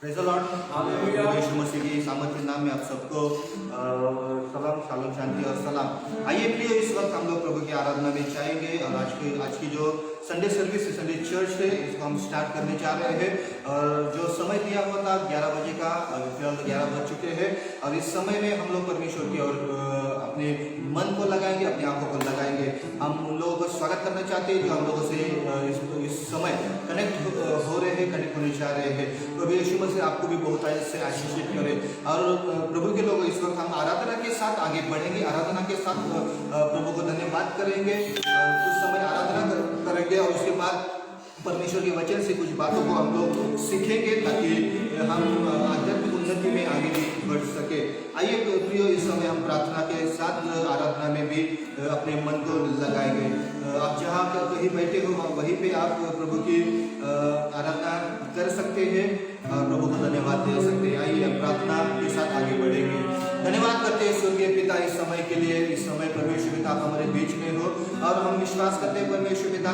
Praise the Lord. Hallelujah. यीशु मसीह के सामर्थ्य नाम में आप सबको सलाम, शालोम, शांति और सलाम। आइए प्रिय, इस वक्त हम लोग प्रभु की आराधना में जाएंगे और आज की जो संडे सर्विस है, संडे चर्च है, इसको हम स्टार्ट करने जा रहे हैं। और जो समय दिया हुआ था 11 बजे का, फिलहाल तो 11 बज चुके हैं और इस समय में हम लोग परमेश्वर की और अपने मन को लगाएंगे, अपनी आंखों को लगाएंगे। हम उन लोगों को स्वागत करना चाहते हैं जो हम लोगों से इस समय कनेक्ट हो रहे हैं, कनेक्ट होने जा रहे हैं। प्रभु यीशु मसीह आपको भी बहुत से आशीषित करे। और प्रभु के लोग, इस वक्त हम आराधना के साथ आगे बढ़ेंगे, आराधना के साथ प्रभु को धन्यवाद करेंगे, कुछ समय आराधना करेंगे और उसके बाद परमेश्वर के वचन से कुछ बातों को हम लोग सीखेंगे ताकि हम आध्यात्मिक उन्नति में आगे भी बढ़ सके। आइए प्रियो, इस समय हम प्रार्थना के साथ आराधना में भी अपने मन को लगाएंगे। आप जहाँ कहीं बैठे हो वहीं पे आप प्रभु की आराधना कर सकते हैं और प्रभु को धन्यवाद दे सकते हैं। आइए हम प्रार्थना के साथ आगे बढ़ेंगे। धन्यवाद करते हैं स्वर्गीय पिता इस समय के लिए। इस समय परमेश्वर पिता आप हमारे बीच में हो और हम विश्वास करते हैं परमेश्वर पिता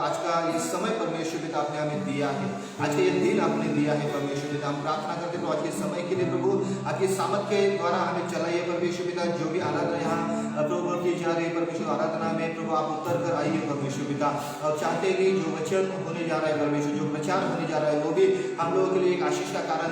आज का इस समय परमेश्वर पिता आपने हमें दिया है, आज का ये दिन आपने दिया है परमेश्वर पिता। हम प्रार्थना करते तो आज के समय के लिए प्रभु आपके सामर्थ के द्वारा हमें चलाइए परमेश्वर पिता। जो भी आराधना यहाँ प्रभु की जा रही है परमेश्वर आराधना में, प्रभु आप उतर कर आइए परमेश्वर पिता। और चाहते हैं जो वचन होने जा रहा है परमेश्वर, जो प्रचार होने जा रहा है वो भी हम लोगों के लिए एक आशीष का कारण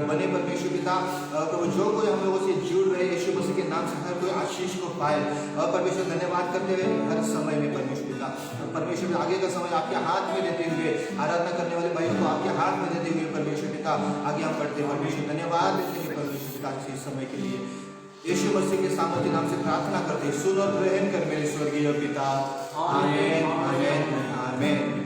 बने परमेश्वर पिता। प्रभु जो कोई हम लोगों से जुड़ रहे यीशु मसीह के नाम से हर कोई आशीष को पाए और परमेश्वर धन्यवाद करते हुए हर समय में परमेश्वर पिता। परमेश्वर आगे का समय आपके हाथ में देते हुए, आराधना करने वाले भाइयों को आपके हाथ में देते हुए परमेश्वर पिता आगे हम बढ़ते हैं परमेश्वर। धन्यवाद देते हैं परमेश्वर पिता इस समय के लिए। यीशु मसीह के सामर्थ्य नाम से प्रार्थना करते हैं, सुन और ग्रहण कर मेरे स्वर्गीय पिता। आमीन, आमीन, आमीन।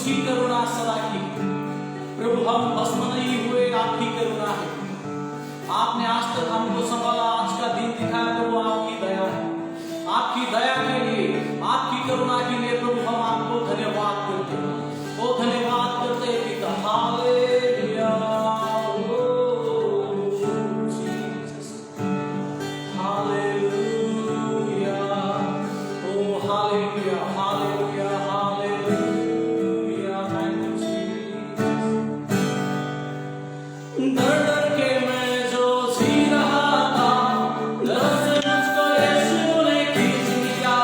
ही करुणा सदा की। प्रभु हम भस्म नहीं हुए, आपकी करुणा है। आपने आज तक हमको संभाला, आज का दिन दिखाया, तो वो आपकी दया है। आपकी दया के लिए, आपकी करुणा के लिए प्रभु हम आपको धन्यवाद करते हैं। ओ धन्यवाद करते हैं पिता। हालेलुया, ओ जीसस, हालेलुया, ओ hallelujah, hallelujah, hallelujah, thank you Jesus. डर डर के मैं जो जी रहा था, डर से मुझको यीशु ने खींच लिया।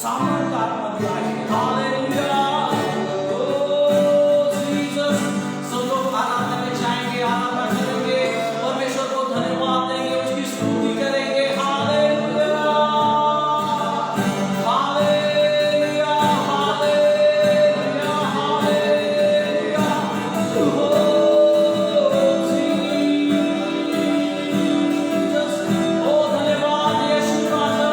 सामर्थ का आत्मा दिया है। हालेलुया। ओ जीसस। सब लोग आराधना में जाएंगे, आराधना करेंगे, परमेश्वर को धन्यवाद देंगे, उसकी स्तुति करेंगे। हालेलुया। हालेलुया। हालेलुया। हालेलुया। ओ जीसस। ओ धन्यवाद यीशु राजा।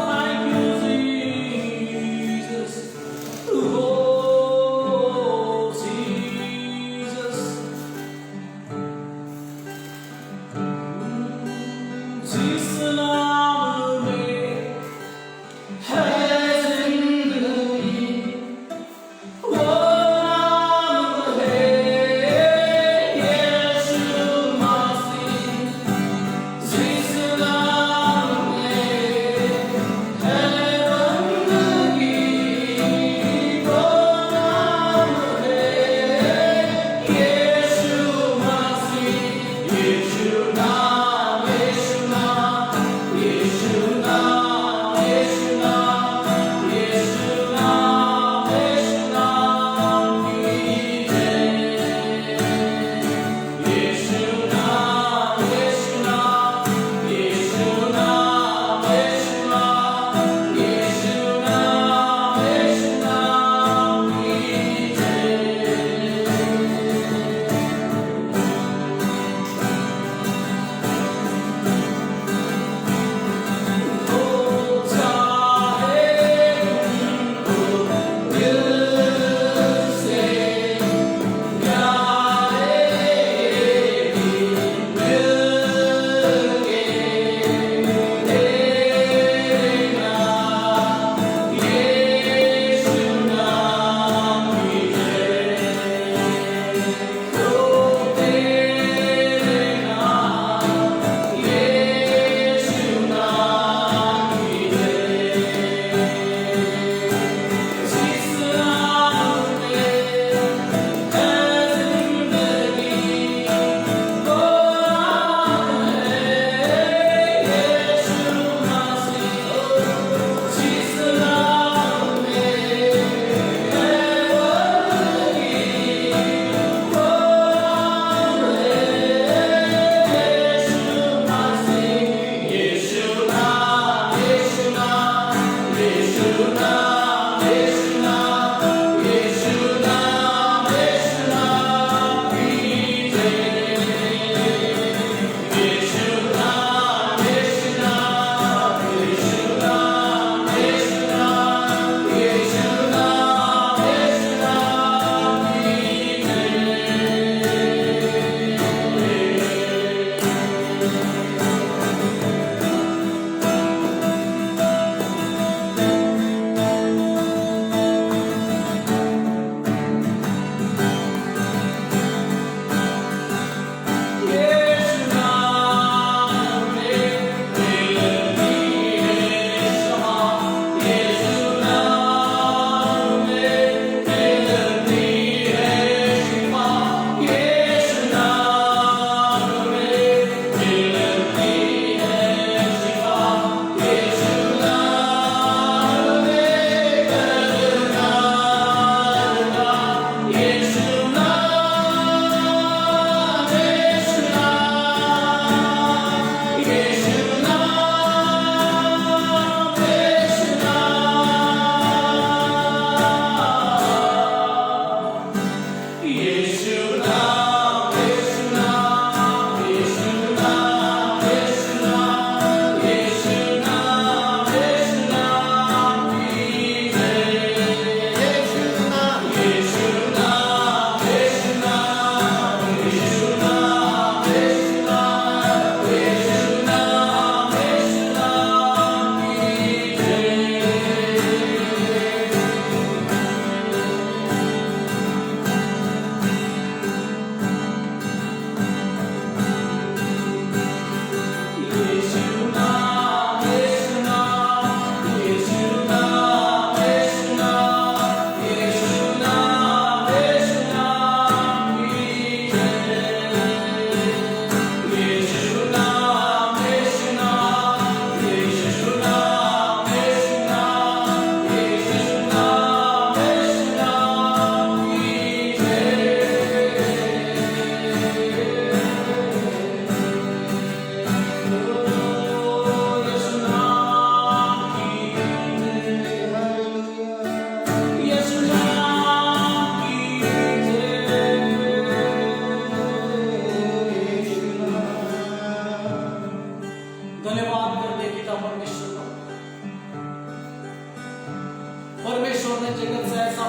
Thank you Jesus.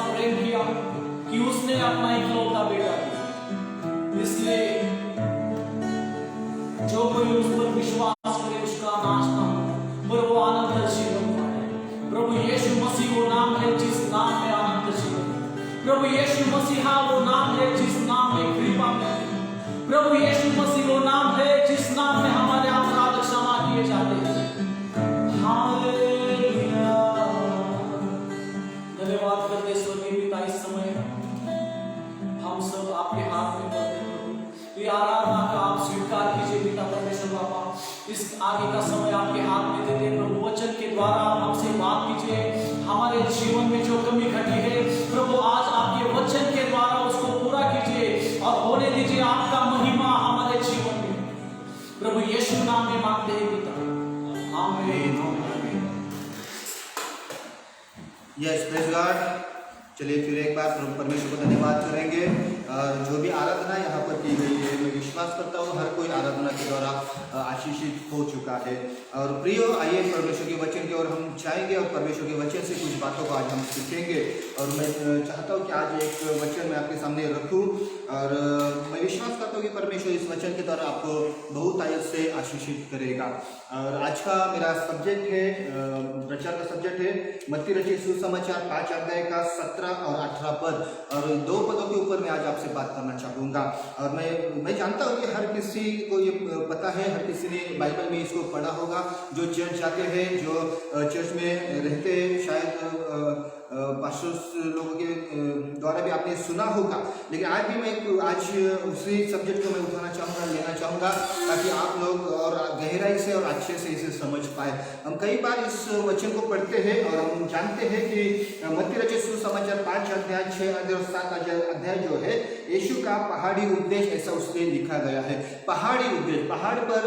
प्रेम किया कि उसने अपना इकलौता बेटा दिया। इसलिए जो कोई उस पर विश्वास करे उसका नाश न हो पर वो अनंत जीवन पाए। प्रभु यीशु मसीह वो नाम है जिस नाम में अनंत जीवन है। प्रभु यीशु मसीह वो नाम है जिस नाम में कृपा है। प्रभु यीशु मसीह वो नाम है जिस नाम में हमारे अपराध क्षमा किए जाते हैं। हालेलुया। धन्यवाद करते स्वर्गीय पिता, इस समय हम सब आपके हाथ में करते हैं। ये आराधना का आप स्वीकार कीजिए पिता परमेश्वर बाबा। इस आगे का समय आपके हाथ में देते हैं प्रभु। वचन के द्वारा आप हमसे बात कीजिए। हमारे जीवन में जो कमी घटी है प्रभु, आज आपके वचन के द्वारा उसको पूरा कीजिए और होने दीजिए आपका महिमा हमारे जीवन में। प्रभु यीशु नाम में मांगते हैं पिता, आमीन। Yes, praise God. चलिए फिर एक बार प्रभु परमेश्वर को धन्यवाद करेंगे। जो भी आराधना यहाँ पर की गई है, मैं विश्वास करता हूँ हर कोई आराधना के द्वारा आशीषित हो चुका है। और प्रियो, आइए परमेश्वर के वचन की ओर हम जाएंगे और परमेश्वर के वचन से कुछ बातों को आज हम सीखेंगे। और मैं चाहता हूँ कि आज एक वचन मैं आपके सामने रखूँ और मैं विश्वास करता हूँ कि परमेश्वर इस वचन के द्वारा आपको बहुत आयत से आशीषित करेगा। और आज का मेरा सब्जेक्ट है, प्रचार का सब्जेक्ट है मत्ती रचित सुसमाचार 5 अध्याय का 17 और 18 पद। और 2 पदों के ऊपर मैं आज आपसे बात करना चाहूँगा। और मैं जानता हूँ कि हर किसी को ये पता है, हर किसी ने बाइबल में इसको पढ़ा होगा। जो चर्च जाते हैं, जो चर्च में रहते हैं, शायद पास्टर्स लोगों के द्वारा भी आपने सुना होगा। लेकिन आज भी मैं आज उसी सब्जेक्ट को मैं उठाना चाहूँगा, लेना चाहूँगा, ताकि आप लोग और गहराई से और अच्छे से इसे समझ पाए। हम कई बार इस वचन को पढ़ते हैं और हम जानते हैं कि मत्ती रचित सुसमाचार 5 अध्याय 6 अध्याय और 7 अध्याय जो है यीशु का पहाड़ी उपदेश, ऐसा उसमें लिखा गया है। पहाड़ी उपदेश, पहाड़ पर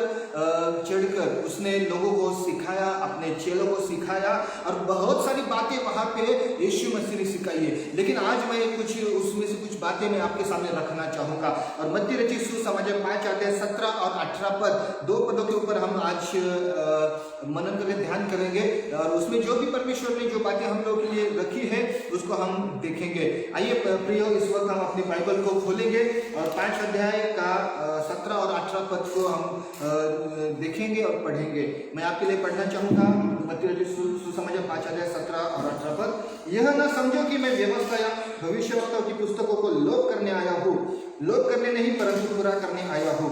चढ़कर उसने लोगों को सिखाया, अपने चेलों को सिखाया और बहुत सारी बातें वहाँ पे यीशु मसीह ने सिखाई है। लेकिन आज मैं कुछ उसमें से कुछ बातें मैं आपके सामने रखना चाहूँगा। और मत्ती रचित सुसमाचार 5 अध्याय 17 और 18 पद, 2 पदों के ऊपर हम आज मनन करके ध्यान करेंगे। और उसमें जो भी परमेश्वर ने जो बातें हम लोग के लिए रखी है उसको हम देखेंगे। आइए प्रियो, इस वक्त हम अपनी बाइबल को खोलेंगे और 5 अध्याय का 17 और 18 पद को हम देखेंगे और पढ़ेंगे। मैं आपके लिए पढ़ना चाहूँगा मत्ती रचित सुसमाचार 5 अध्याय 17 और 18 पद। यह न समझो कि मैं व्यवस्था या भविष्यवक्ताओं की पुस्तकों को लोप करने आया हूँ, लोप करने नहीं परंतु पूरा करने आया हूँ।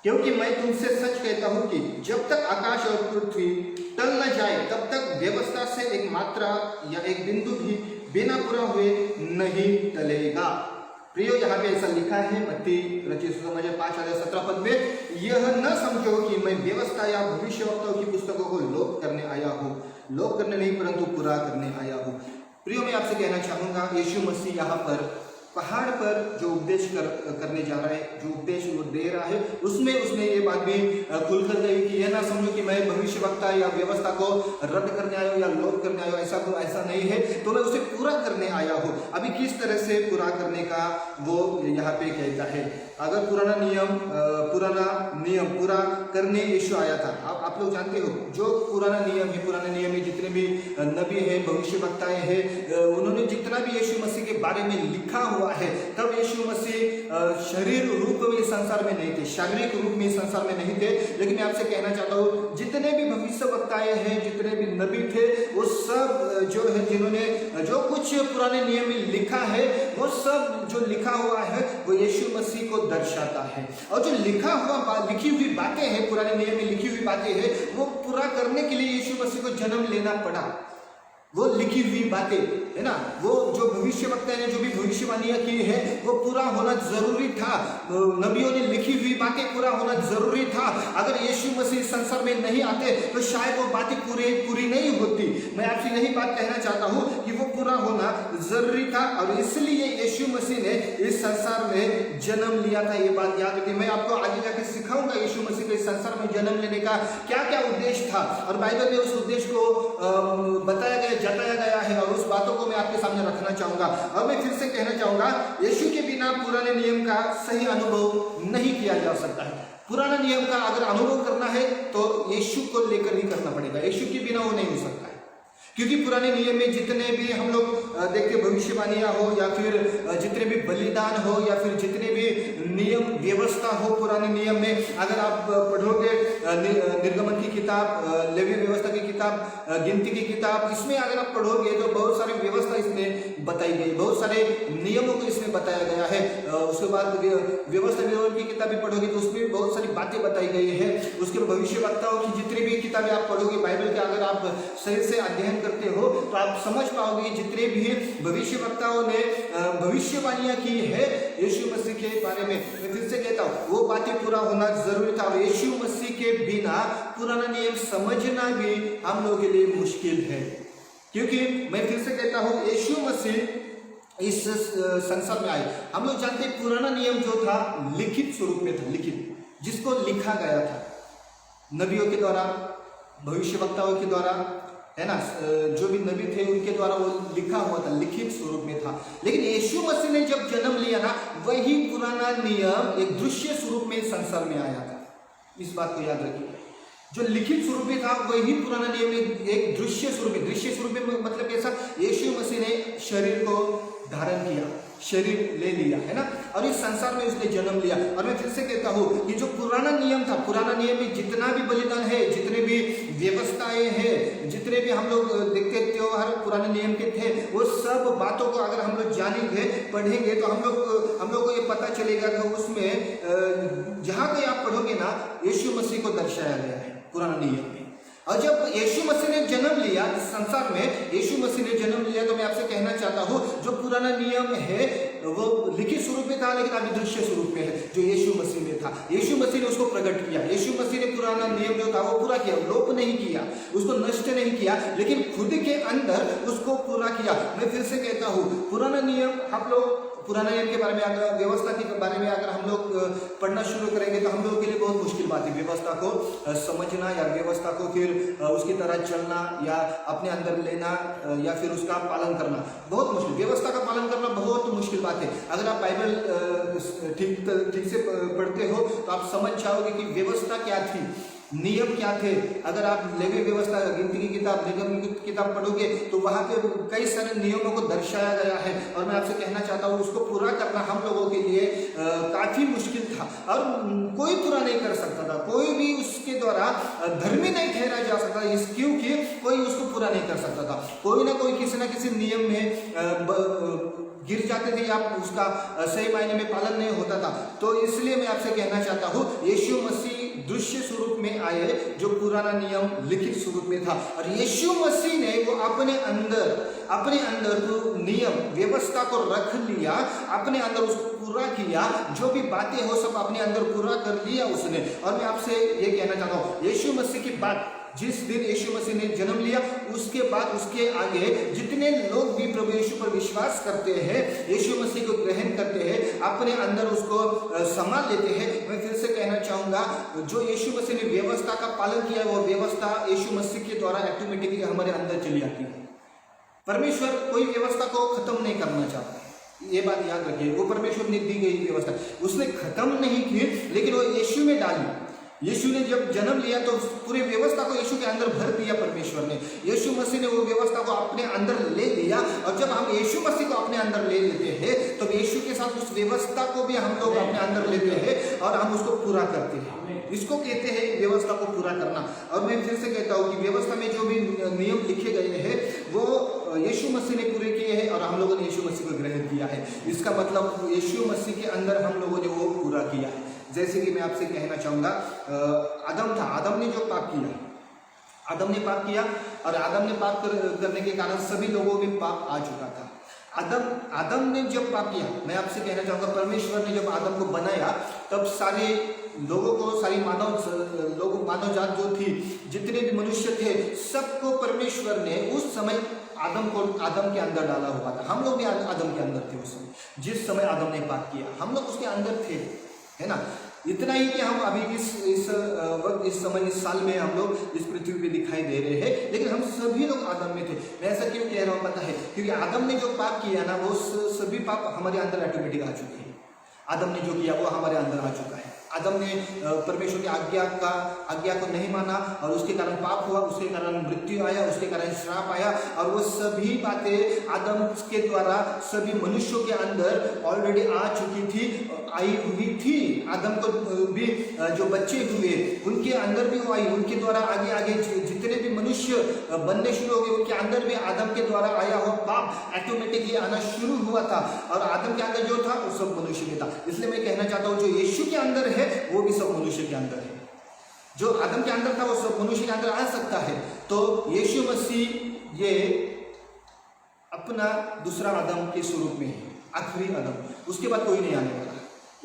क्योंकि मैं तुमसे सच कहता हूँ कि जब तक आकाश और पृथ्वी टल न जाए तब तक व्यवस्था से एक मात्रा या एक बिंदु भी बिना पूरा हुए नहीं टलेगा। प्रियो, यहाँ पे ऐसा लिखा है मत्ती रचित सुसमाचार 5 अध्याय 17 पद में, यह न समझो कि मैं व्यवस्था या भविष्यवक्ताओं की पुस्तकों को लोप करने आया हूँ, लोप करने नहीं परंतु पूरा करने आया हूँ। प्रियो, मैं आपसे कहना चाहूँगा यीशु मसीह यहाँ पर पहाड़ पर जो उपदेश करने जा रहा है, जो उपदेश वो दे रहा है, उसमें उसने ये बात भी खुलकर गई कि यह ना समझो कि मैं भविष्यवक्ता या व्यवस्था को रद्द करने आया हूँ या लोप करने आया हूँ, ऐसा नहीं है, तो मैं उसे पूरा करने आया हूँ। अभी किस तरह से पूरा करने का वो यहाँ पे कहता है। अगर पुराना नियम पूरा करने यीशु आया था। आप लोग जानते हो जो पुराना नियम है, पुराने नियम में जितने भी नबी हैं, भविष्यवक्ताएं हैं, उन्होंने जितना भी यीशु मसीह के बारे में लिखा हुआ है, तब यीशु मसीह शरीर रूप में संसार में नहीं थे, शारीरिक रूप में संसार में नहीं थे। लेकिन मैं आपसे कहना चाहता हूँ जितने भी भविष्यवक्ताएं हैं, जितने भी नबी थे, वो सब जो है जिन्होंने जो कुछ पुराने नियम में लिखा है, वो सब जो लिखा हुआ है वो यीशु मसीह को दर्शाता है। और जो लिखी हुई बातें हैं, पुराने नियम में लिखी हुई बातें हैं, वो पूरा करने के लिए यीशु मसीह को जन्म लेना पड़ा। वो लिखी हुई बातें है ना, वो जो भविष्यवक्ता ने जो भी भविष्यवाणियां की है वो पूरा होना जरूरी था। नबियों ने लिखी हुई बातें पूरा होना जरूरी था। अगर यीशु मसीह संसार में नहीं आते तो शायद वो बातें पूरी नहीं होती। मैं आपसे यही बात कहना चाहता हूँ कि वो पूरा होना जरूरी था और इसलिए यीशु मसीह ने इस संसार में जन्म लिया था। ये बात याद रखिए। मैं आपको आगे जाके सिखाऊंगा यीशु मसीह के संसार में जन्म लेने का क्या क्या उद्देश्य था, और बाइबल में उस उद्देश्य को बताया गया, जताया गया है, और उस बातों को मैं आपके सामने रखना चाहूंगा। और मैं फिर से कहना चाहूंगा यीशु के बिना पुराने नियम का सही अनुभव नहीं किया जा सकता है। पुराना नियम का अगर अनुभव करना है तो यीशु को लेकर ही करना पड़ेगा, यीशु के बिना वो नहीं हो सकता है। क्योंकि पुराने नियम में जितने भी हम लोग देखते भविष्यवाणियां हो या फिर जितने भी बलिदान हो या फिर जितने भी नियम व्यवस्था हो पुराने नियम में, अगर आप पढ़ोगे निर्गमन की किताब, लेवी व्यवस्था की किताब, गिनती की किताब, इसमें अगर आप पढ़ोगे तो बहुत सारी व्यवस्था इसमें बताई गई, बहुत सारे नियमों को इसमें बताया गया है। उसके बाद व्यवस्था की किताब भी पढ़ोगे तो उसमें बहुत सारी बातें बताई गई है। उसके बाद भविष्यवक्ताओं की जितनी भी किताबें आप पढ़ोगे बाइबल के, अगर आप सही से अध्ययन करते हो तो आप समझ पाओगे जितने भी भविष्यवक्ताओं ने भविष्यवाणियां की है यीशु मसीह के बारे में, मैं फिर से कहता हूँ वो बातें पूरा होना जरूरी था। और यीशु मसीह के बिना पुराना नियम समझना भी हम लोगों के लिए मुश्किल है, क्योंकि मैं फिर से कहता हूँ यीशु मसीह इस संसार में आए। हम लोग जानते हैं पुराना नियम जो था लिखित स्वरूप में था, लिखित, जिसको लिखा गया था नबियों के द्वारा, भविष्यवक्ताओं के द्वारा, है ना, जो भी नबी थे उनके द्वारा वो लिखा हुआ था, लिखित स्वरूप में था। लेकिन यीशु मसीह ने जब जन्म लिया ना, वही पुराना नियम एक दृश्य स्वरूप में संसार में आया था। इस बात को याद रखिए, जो लिखित स्वरूप में था वही पुराना नियम एक दृश्य स्वरूप में, दृश्य स्वरूप में मतलब कैसा, यीशु मसीह ने शरीर को धारण किया, शरीर ले लिया, है ना, और इस संसार में उसने जन्म लिया। और मैं फिर से कहता हूँ कि जो पुराना नियम था, पुराना नियम में जितना भी बलिदान है, जितने भी व्यवस्थाएं हैं, जितने भी हम लोग देखते त्योहार पुराने नियम के थे, वो सब बातों को अगर हम लोग जानेंगे, पढ़ेंगे तो हम लोग को ये पता चलेगा कि उसमें जहाँ कहीं आप पढ़ोगे ना यीशु मसीह को दर्शाया गया है पुराना नियम में। और जब यीशु मसीह ने जन्म लिया इस संसार में, यीशु मसीह ने जन्म लिया, तो मैं आपसे कहना चाहता हूँ जो पुराना नियम है वो लिखित स्वरूप में था, लेकिन अभी दृश्य स्वरूप में है जो यीशु मसीह में था। यीशु मसीह ने उसको प्रकट किया, यीशु मसीह ने पुराना नियम जो था वो पूरा किया, लोप नहीं किया, उसको नष्ट नहीं किया, लेकिन खुद के अंदर उसको पूरा किया। मैं फिर से कहता हूँ पुराना नियम, हम लोग पुराना नियम के बारे में अगर, व्यवस्था के बारे में अगर हम लोग पढ़ना शुरू करेंगे तो हम लोगों के लिए बहुत मुश्किल बात है व्यवस्था को समझना, या व्यवस्था को फिर उसकी तरह चलना, या अपने अंदर लेना, या फिर उसका पालन करना बहुत मुश्किल, व्यवस्था का पालन करना बहुत मुश्किल बात है। अगर आप बाइबल ठीक से पढ़ते हो तो आप समझ जाओगे कि व्यवस्था क्या थी, नियम क्या थे। अगर आप लेवी व्यवस्था, गिनती की किताब, निर्गमन की किताब पढ़ोगे तो वहां पे कई सारे नियमों को दर्शाया गया है, और मैं आपसे कहना चाहता हूँ उसको पूरा करना हम लोगों के लिए काफी मुश्किल था, और कोई पूरा नहीं कर सकता था, कोई भी उसके द्वारा धर्मी नहीं ठहरा जा सकता, क्योंकि कोई उसको पूरा नहीं कर सकता था। कोई ना कोई किसी ना किसी नियम में गिर जाते थे या उसका सही मायने में पालन नहीं होता था। तो इसलिए मैं आपसे कहना चाहता हूँ यीशु मसीह दृश्य स्वरूप में आए, जो पुराना नियम लिखित स्वरूप में था, और यीशु मसीह ने वो अपने अंदर वो नियम व्यवस्था को रख लिया, अपने अंदर उसको पूरा किया, जो भी बातें हो सब अपने अंदर पूरा कर लिया उसने। और मैं आपसे ये कहना चाहता हूँ यीशु मसीह की बात, जिस दिन यीशु मसीह ने जन्म लिया उसके बाद उसके आगे जितने लोग भी प्रभु यीशु पर विश्वास करते हैं, यीशु मसीह को ग्रहण करते हैं, अपने अंदर उसको संभाल लेते हैं, मैं फिर से कहना चाहूँगा जो यीशु मसीह ने व्यवस्था का पालन किया वो व्यवस्था यीशु मसीह के द्वारा ऑटोमेटिकली हमारे अंदर चली आती है। परमेश्वर कोई व्यवस्था को खत्म नहीं करना चाहता, ये बात याद रखिए। वो परमेश्वर ने दी गई व्यवस्था उसने खत्म नहीं की, लेकिन वो यीशु में डाली। यीशु ने जब जन्म लिया तो पूरी व्यवस्था को यीशु के अंदर भर दिया परमेश्वर ने। यीशु मसीह ने वो व्यवस्था को अपने अंदर ले लिया, और जब हम यीशु मसीह को अपने अंदर ले लेते हैं तो यीशु के साथ उस व्यवस्था को भी हम लोग अपने अंदर लेते हैं और हम उसको पूरा करते हैं। इसको कहते हैं व्यवस्था को पूरा करना। और मैं फिर से कहता हूँ कि व्यवस्था में जो भी नियम लिखे गए हैं वो यीशु मसीह ने पूरे किए हैं, और हम लोगों ने यीशु मसीह को ग्रहण किया है। इसका मतलब यीशु मसीह के अंदर हम लोगों ने वो पूरा किया है। जैसे कि मैं आपसे कहना चाहूँगा, आदम था, आदम ने जो पाप किया, आदम ने पाप किया, और आदम ने पाप करने के कारण सभी लोगों में पाप आ चुका था। आदम ने जब पाप किया, मैं आपसे कहना चाहूँगा परमेश्वर ने जब आदम को बनाया तब सारे लोगों को, सारी मानव जात जो थी, जितने भी मनुष्य थे, सबको परमेश्वर ने उस समय आदम के अंदर डाला हुआ था। हम लोग भी आदम के अंदर थे उस समय, जिस समय आदम ने पाप किया हम लोग उसके अंदर थे, है ना। इतना ही कि हम अभी इस वक्त, इस समय, इस साल में हम लोग इस पृथ्वी पे दिखाई दे रहे हैं, लेकिन हम सभी लोग आदम में थे। मैं ऐसा क्यों कह रहा हूँ पता है, क्योंकि आदम ने जो पाप किया ना वो सभी पाप हमारे अंदर ऑटोमेटिक आ चुके हैं। आदम ने जो किया वो हमारे अंदर आ चुका है। आदम ने परमेश्वर की आज्ञा को नहीं माना और उसके कारण पाप हुआ, उसके कारण मृत्यु आया, उसके कारण श्राप आया। और वो सभी बातें आदम के द्वारा सभी मनुष्यों के अंदर ऑलरेडी आ चुकी थी, आई हुई थी। आदम को भी जो बच्चे हुए उनके अंदर भी वो आई, उनके द्वारा आगे आगे जितने भी मनुष्य बनने शुरू हो गए उनके अंदर भी आदम के द्वारा आया हुआ पाप ऑटोमेटिकली आना शुरू हुआ था। और आदम के अंदर जो था वो सब मनुष्य में था। इसलिए मैं कहना चाहता हूँ जो यीशु के अंदर है वो भी सब मनुष्य के अंदर है। जो आदम के अंदर था वो सब मनुष्य के अंदर आ सकता है। तो यीशु मसीह ये अपना दूसरा आदम के स्वरूप में है, आखिरी आदम, उसके बाद कोई नहीं आने वाला।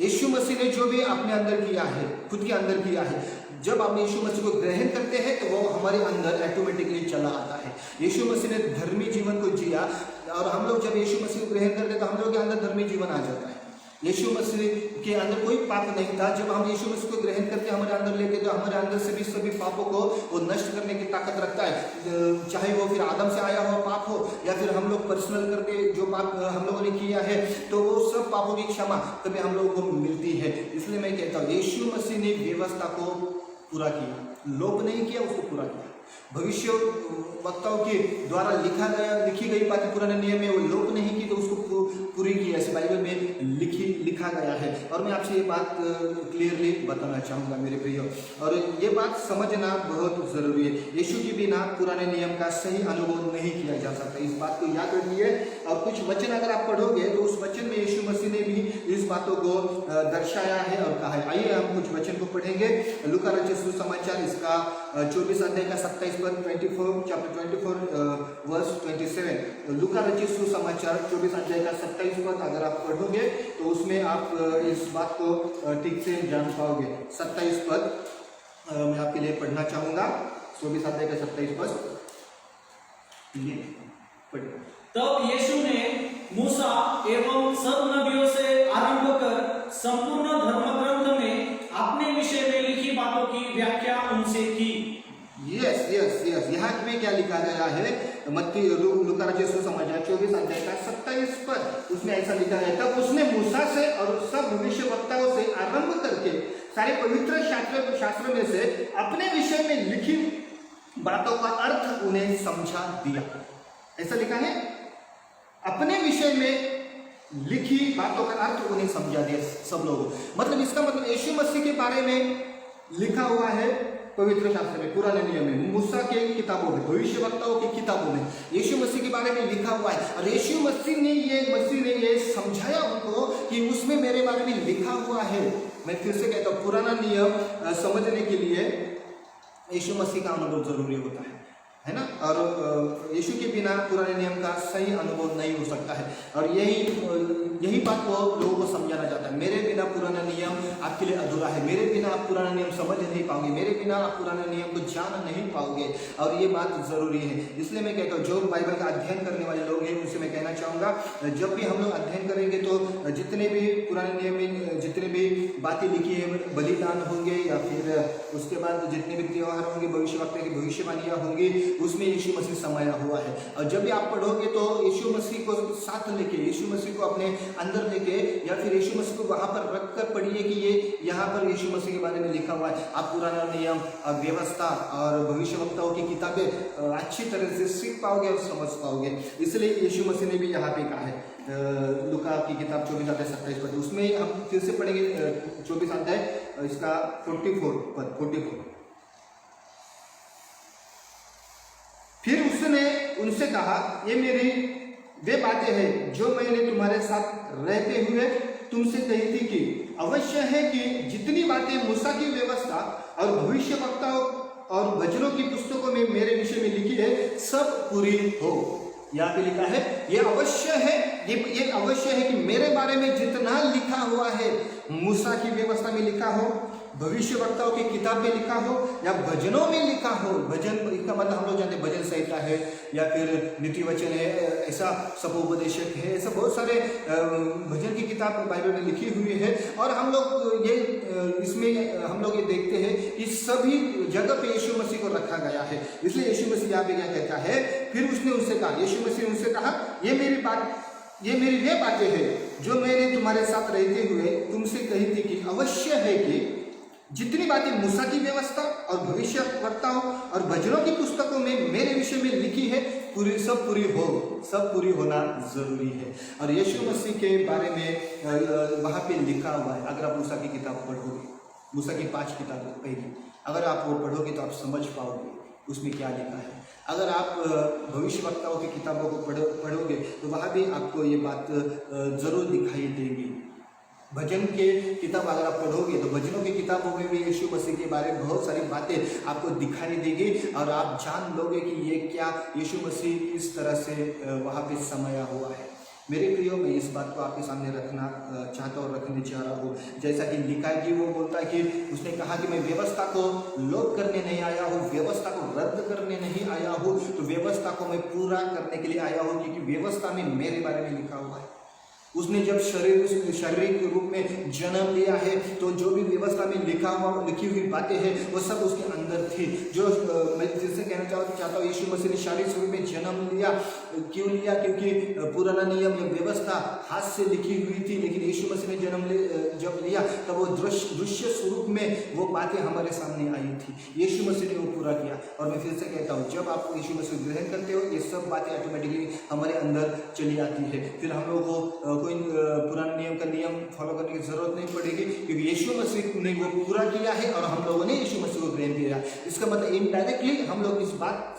यीशु मसीह ने जो भी अपने अंदर किया है, खुद के अंदर किया है, जब आप यीशु मसीह को ग्रहण करते हैं तो वो हमारे अंदर ऑटोमेटिकली चला आता है। यीशु मसीह ने धर्मी जीवन को जिया और हम लोग जब यीशु मसीह को ग्रहण करते हैं तो हम लोग के अंदर धर्मी जीवन आ जाता है। यीशु मसीह के अंदर कोई पाप नहीं था। जब हम यीशु मसीह को ग्रहण करके हमारे अंदर लेते तो हमारे अंदर से भी सभी पापों को वो नष्ट करने की ताकत रखता है। चाहे वो फिर आदम से आया हुआ पाप हो या फिर हम लोग पर्सनल करके जो पाप हम लोगों ने किया है तो वो सब पापों की क्षमा कभी हम लोगों को मिलती है। इसलिए मैं कहता हूँ यीशु मसीह ने व्यवस्था को पूरा किया, लोप नहीं किया, उसको पूरा किया। भविष्य वक्ताओं के द्वारा लिखी गई बातें पुराने नियम में वो लोप नहीं की तो उसको पूरी की, ऐसे बाइबल में लिखा गया है। और मैं आपसे ये बात क्लियरली बताना चाहूँगा मेरे प्रियो, और ये बात समझना बहुत ज़रूरी है। यीशु के बिना पुराने नियम का सही अनुभव नहीं किया जा सकता, इस बात को याद रखिए। और कुछ वचन अगर आप पढ़ोगे तो उस वचन में यीशु मसीह ने भी इस बातों को दर्शाया है और कहा है। आइए हम कुछ वचन को पढ़ेंगे। लूका रचित सुसमाचार इसका 24 अध्याय का 27 पद, 24 चैप्टर 24 वर्स 27। लूका रचित सुसमाचार 24 अध्याय का 27 पद अगर आप पढ़ोगे तो उसमें आप इस बात को ठीक से जान पाओगे। 27 पद मैं आपके लिए पढ़ना चाहूंगा। 24 अध्याय का 27 पद पढ़िए। तब यीशु ने मूसा एवं सब नबियों से आरंभ कर संपूर्ण धर्म ग्रंथ में अपने विषय में लिखी बातों की व्याख्या उनसे की। यस यस यस, यहाँ में क्या लिखा गया है? मत्ती लूका रचित सुसमाचार 24 अध्याय का 27 पद, उसमें ऐसा लिखा है, तब उसने मूसा से और सब भविष्यवक्ताओं से आरंभ करके सारे पवित्र शास्त्र में से अपने विषय में लिखी बातों का अर्थ उन्हें समझा दिया। ऐसा लिखा है, अपने विषय में लिखी बातों का अर्थ उन्हें समझा दिया सब लोगों। मतलब इसका मतलब यीशु मसीह के बारे में लिखा हुआ है पवित्र शास्त्र में, पुराने नियम में, मूसा के किताबों में, भविष्यवक्ताओं की किताबों में यीशु मसीह के बारे में लिखा हुआ है। और यीशु मसीह ने ये समझाया उनको कि उसमें मेरे बारे में लिखा हुआ है। मैं फिर से कहता हूँ, पुराना नियम समझने के लिए यीशु मसीह का अनुभव जरूरी होता है ना। और यीशु के बिना पुराने नियम का सही अनुभव नहीं हो सकता है। और यही बात को लोगों को समझाना चाहता है। मेरे बिना पुराना नियम आपके लिए अधूरा है, मेरे बिना आप पुराना नियम समझ नहीं पाओगे, मेरे बिना आप पुराने नियम को जान नहीं पाओगे। और ये बात जरूरी है। इसलिए मैं कहता हूँ जो बाइबल का अध्ययन करने वाले लोग हैं उनसे मैं कहना चाहूँगा, जब भी हम लोग अध्ययन करेंगे तो जितने भी पुराने नियम में जितने भी बातें लिखी है, बलिदान होंगे या फिर उसके बाद जितने भी त्योहार होंगे, भविष्यवक्ता की भविष्यवाणियाँ होंगी, उसमें यीशु मसीह समाया हुआ है। और जब भी आप पढ़ोगे तो यीशु मसीह को साथ लेके, यीशु मसीह को अपने अंदर लेके या फिर यीशु मसीह को वहां पर रख कर पढ़िए कि ये यहाँ पर यीशु मसीह के बारे में लिखा हुआ है। आप पुराना नियम, व्यवस्था और भविष्यवक्ताओं की किताबें अच्छी तरह से सीख पाओगे और समझ पाओगे। इसलिए यीशु मसीह ने भी यहाँ पे कहा है, लूका की किताब 24 अध्याय 27 पद, उसमें हम फिर से पढ़ेंगे 24 अध्याय इसका 44 पद, 44। फिर उसने उनसे कहा, ये मेरी वे बातें हैं जो मैंने तुम्हारे साथ रहते हुए तुमसे कही थी कि अवश्य है कि जितनी बातें मूसा की व्यवस्था और भविष्यवक्ताओं और वचनों की पुस्तकों में मेरे विषय में लिखी है सब पूरी हो। यहाँ पे लिखा है ये अवश्य है, ये अवश्य है कि मेरे बारे में जितना लिखा हुआ है, मूसा की व्यवस्था में लिखा हो, भविष्यवक्ताओं की किताब में लिखा हो या भजनों में लिखा हो। भजन इसका मतलब हम लोग जानते हैं भजन संहिता है या फिर नीति वचन है, ऐसा सपोपदेशक है, ऐसा बहुत सारे भजन की किताब बाइबल में लिखी हुई है। और हम लोग ये इसमें हम लोग ये देखते हैं कि सभी जगह पे यीशु मसीह को रखा गया है। इसलिए यीशु मसीह यहाँ पे क्या कहता है, फिर उसने उनसे कहा, यीशु मसीह ने उनसे कहा, ये मेरी बात ये मेरी वे बातें हैं जो मैंने तुम्हारे साथ रहते हुए तुमसे कही थी कि अवश्य है कि जितनी बातें मूसा की व्यवस्था और भविष्य वक्ताओं और भजनों की पुस्तकों में मेरे विषय में लिखी है सब पूरी होना जरूरी है। और यीशु मसीह के बारे में वहाँ पे लिखा हुआ है। अगर आप मूसा की किताब पढ़ोगे, मूसा की 5 किताबें पहली, अगर आप वो पढ़ोगे तो आप समझ पाओगे उसमें क्या लिखा है। अगर आप भविष्य वक्ताओं की किताबों को पढ़ोगे तो वहाँ भी आपको ये बात जरूर दिखाई देगी। भजन के किताब अगर आप पढ़ोगे तो भजनों की किताबों में भी यीशु मसीह के बारे में बहुत सारी बातें आपको दिखाई देगी और आप जान लोगे कि ये क्या यीशु मसीह इस तरह से वहाँ पे समाया हुआ है। मेरे प्रियो, मैं इस बात को आपके सामने रखना चाहता हूँ, रखने चाह रहा हूँ। जैसा कि लिखा है कि वो बोलता है कि उसने कहा कि मैं व्यवस्था को लोप करने नहीं आया हूँ, व्यवस्था को रद्द करने नहीं आया हूँ, तो व्यवस्था को मैं पूरा करने के लिए आया हूँ, क्योंकि व्यवस्था में मेरे बारे में लिखा हुआ है। उसने जब शारीरिक रूप में जन्म लिया है तो जो भी व्यवस्था में लिखी हुई बातें हैं वो सब उसके अंदर थी। जो मैं जिससे कहना चाहता हूँ, यीशु मसीह ने शारीरिक रूप में जन्म लिया। क्यों लिया? क्योंकि पुराना नियम या व्यवस्था हाथ से लिखी हुई थी, लेकिन यीशु मसीह ने जब लिया तब वो दृश्य स्वरूप में वो बातें हमारे सामने आई थी। यीशु मसीह ने वो पूरा किया। और मैं फिर से कहता हूँ, जब आप यीशु मसीह ग्रहण करते हो ये सब बातें ऑटोमेटिकली हमारे अंदर चली आती है। फिर हम लोगों को कोई पुराने नियम का नियम फॉलो करने की जरूरत नहीं पड़ेगी, क्योंकि यीशु मसीह ने वो पूरा किया है और हम लोगों ने यीशु मसीह को ग्रहण किया। इसका मतलब इनडायरेक्टली हम लोग इस बात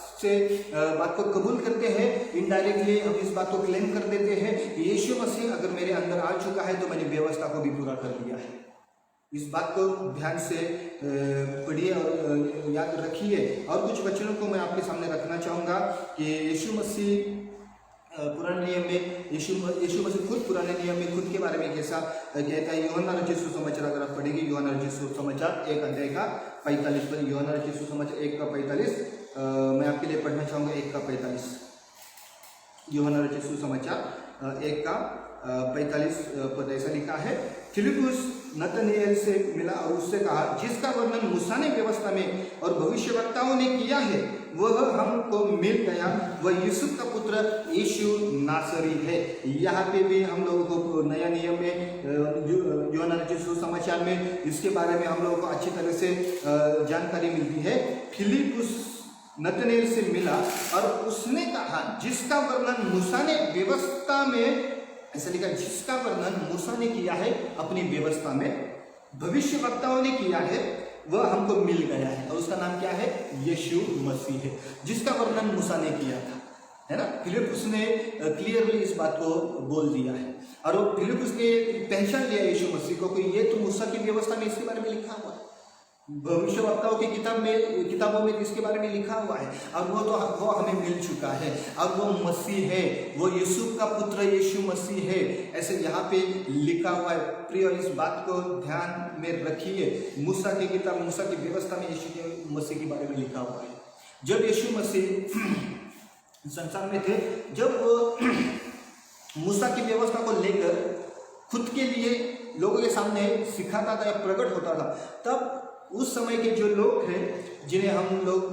को कबूल करते हैं, इनडायरेक्टली हम इस बात को क्लेम कर देते हैं कि यीशु मसीह अगर मेरे अंदर आ चुका है तो मैंने व्यवस्था को भी पूरा कर दिया है। इस बात को ध्यान से पढ़िए और याद रखिए। और कुछ वचनों को मैं आपके सामने रखना चाहूँगा कि यीशु मसीह पुराने नियम में यीशु मसीह खुद पुराने नियम में खुद के बारे में कैसा कहता है। यूहन्ना रचित सुसमाचार अगर आप पढ़ेंगे, यूहन्ना रचित सुसमाचार 1 अध्याय का 45 पर, यूहन्ना रचित सुसमाचार 1 का 45 मैं आपके लिए पढ़ना चाहूँगा। 1 का 45 यूहन्ना रचित सुसमाचार 1 का 45 पद ऐसा लिखा है। फिलिप्पुस नतनएल से मिला और उससे कहा, जिसका वर्णन मूसा ने व्यवस्था में और भविष्यवक्ताओं ने किया है वह हमको मिल गया, वह यूसुफ का पुत्र यीशु नासरी है। यहाँ पे भी हम लोगों को नया नियम में यूहन्ना रचित सुसमाचार में इसके बारे में हम लोगों को अच्छी तरह से जानकारी मिलती है। फिलिप्पुस नतनएल से मिला और उसने कहा, जिसका वर्णन मूसा ने व्यवस्था में, ऐसा लिखा, जिसका वर्णन मूसा ने किया है अपनी व्यवस्था में, भविष्यवक्ताओं ने किया है, वह हमको मिल गया है। और उसका नाम क्या है? यीशु मसीह है, जिसका वर्णन मूसा ने किया था, है ना। फिलिप्पुस ने क्लियरली इस बात को बोल दिया है और वो फिलिप्पुस ने पहचान लिया यीशु मसीह को कि ये तो मूसा की व्यवस्था में इसके बारे में लिखा हुआ है, भविष्यवक्ताओं की किताबों में इसके बारे में लिखा हुआ है और वो हमें मिल चुका है और वो मसीह है, वो यूसुफ का पुत्र यीशु मसीह है, ऐसे यहाँ पे लिखा हुआ है। प्रिय, इस बात को ध्यान में रखिए। मूसा की किताब, मूसा की व्यवस्था में यीशु के मसीह के बारे में लिखा हुआ है। जब यीशु मसीह संसार में थे, जब वो मूसा की व्यवस्था को लेकर खुद के लिए लोगों के सामने सिखाता था या प्रकट होता था, तब उस समय के जो लोग थे, जिन्हें हम लोग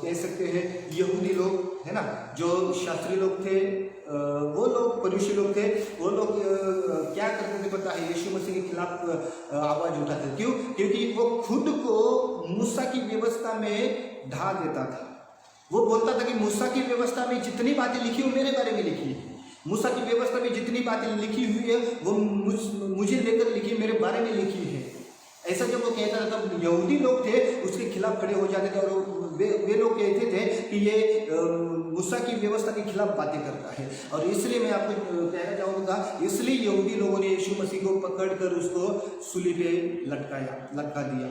कह सकते हैं यहूदी लोग, है ना, जो शास्त्री लोग थे, वो लोग फरीसी लोग थे, वो लोग क्या करते थे पता है? यीशु मसीह के खिलाफ आवाज उठाते। क्यों? क्योंकि वो खुद को मूसा की व्यवस्था में ढा देता था। वो बोलता था कि मूसा की व्यवस्था में जितनी बातें लिखी वो मेरे बारे में लिखी है, मूसा की व्यवस्था में जितनी बातें लिखी हुई है वो मुझे लेकर लिखी, मेरे बारे में लिखी है। ऐसा जब वो कहता था तब यहूदी लोग थे उसके खिलाफ खड़े हो जाते थे और वे लोग कहते थे कि ये मूसा की व्यवस्था के खिलाफ बातें करता है। और इसलिए मैं आपको कहना चाहूँगा, इसलिए यहूदी लोगों ने यीशु मसीह को पकड़कर उसको सूली पे लटका दिया।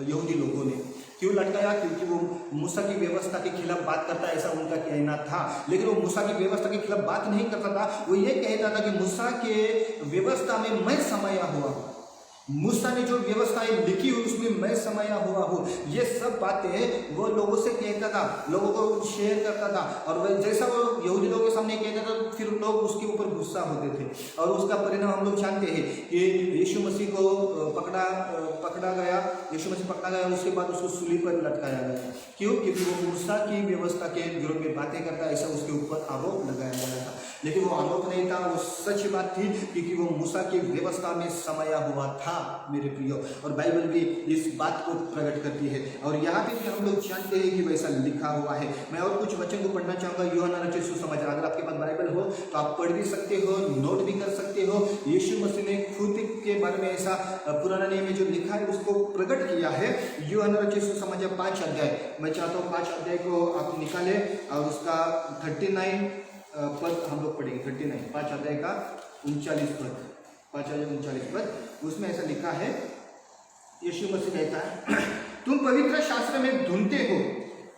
यहूदी लोगों ने क्यों लटकाया? क्योंकि वो मूसा की व्यवस्था के खिलाफ बात करता है, ऐसा उनका कहना था। लेकिन वो मूसा की व्यवस्था के खिलाफ बात नहीं करता था, वो ये कहता था कि मूसा के व्यवस्था में मैं समाया हुआ हूँ, मूसा ने जो व्यवस्थाएं लिखी हुई उसमें मैं समाया हुआ हूँ। ये सब बातें वो लोगों से कहता था, लोगों को शेयर करता था और जैसा वो यहूदी लोगों के सामने कहता था फिर लोग उसके ऊपर गुस्सा होते थे। और उसका परिणाम हम लोग जानते हैं कि यीशु मसीह को पकड़ा गया, यीशु मसीह पकड़ा गया, उसके बाद उसको सूली पर लटकाया गया। क्यों? क्योंकि वो मूसा की व्यवस्था के विरोध में बातें करता, ऐसा उसके ऊपर आरोप लगाया गया था। लेकिन वो आरोप नहीं था, वो सच बात थी, क्योंकि वो मूसा की व्यवस्था में समाया हुआ था मेरे प्रियो। और बाइबल भी इस बात को प्रकट करती है, और यहाँ पे भी हम लोग जानते हैं कि वैसा लिखा हुआ है। मैं और कुछ वचन को पढ़ना चाहूँगा। यूहन्ना रचित सुसमाचार, अगर आपके पास बाइबल हो तो आप पढ़ भी सकते हो, नोट भी कर सकते हो। यीशु मसीह ने खुद के बारे में ऐसा पुराना नियम में जो लिखा है उसको प्रकट किया है। यूहन्ना रचित सुसमाचार 5 अध्याय, मैं चाहता हूँ 5 अध्याय को आप निकालें और उसका 39 पद हम लोग पढ़ेंगे। 39 5 अध्याय का 39 पद, 5 अध्याय 39 पद, उसमें ऐसा लिखा है। यीशु मसीह कहता है, तुम पवित्र शास्त्र में ढूंढते हो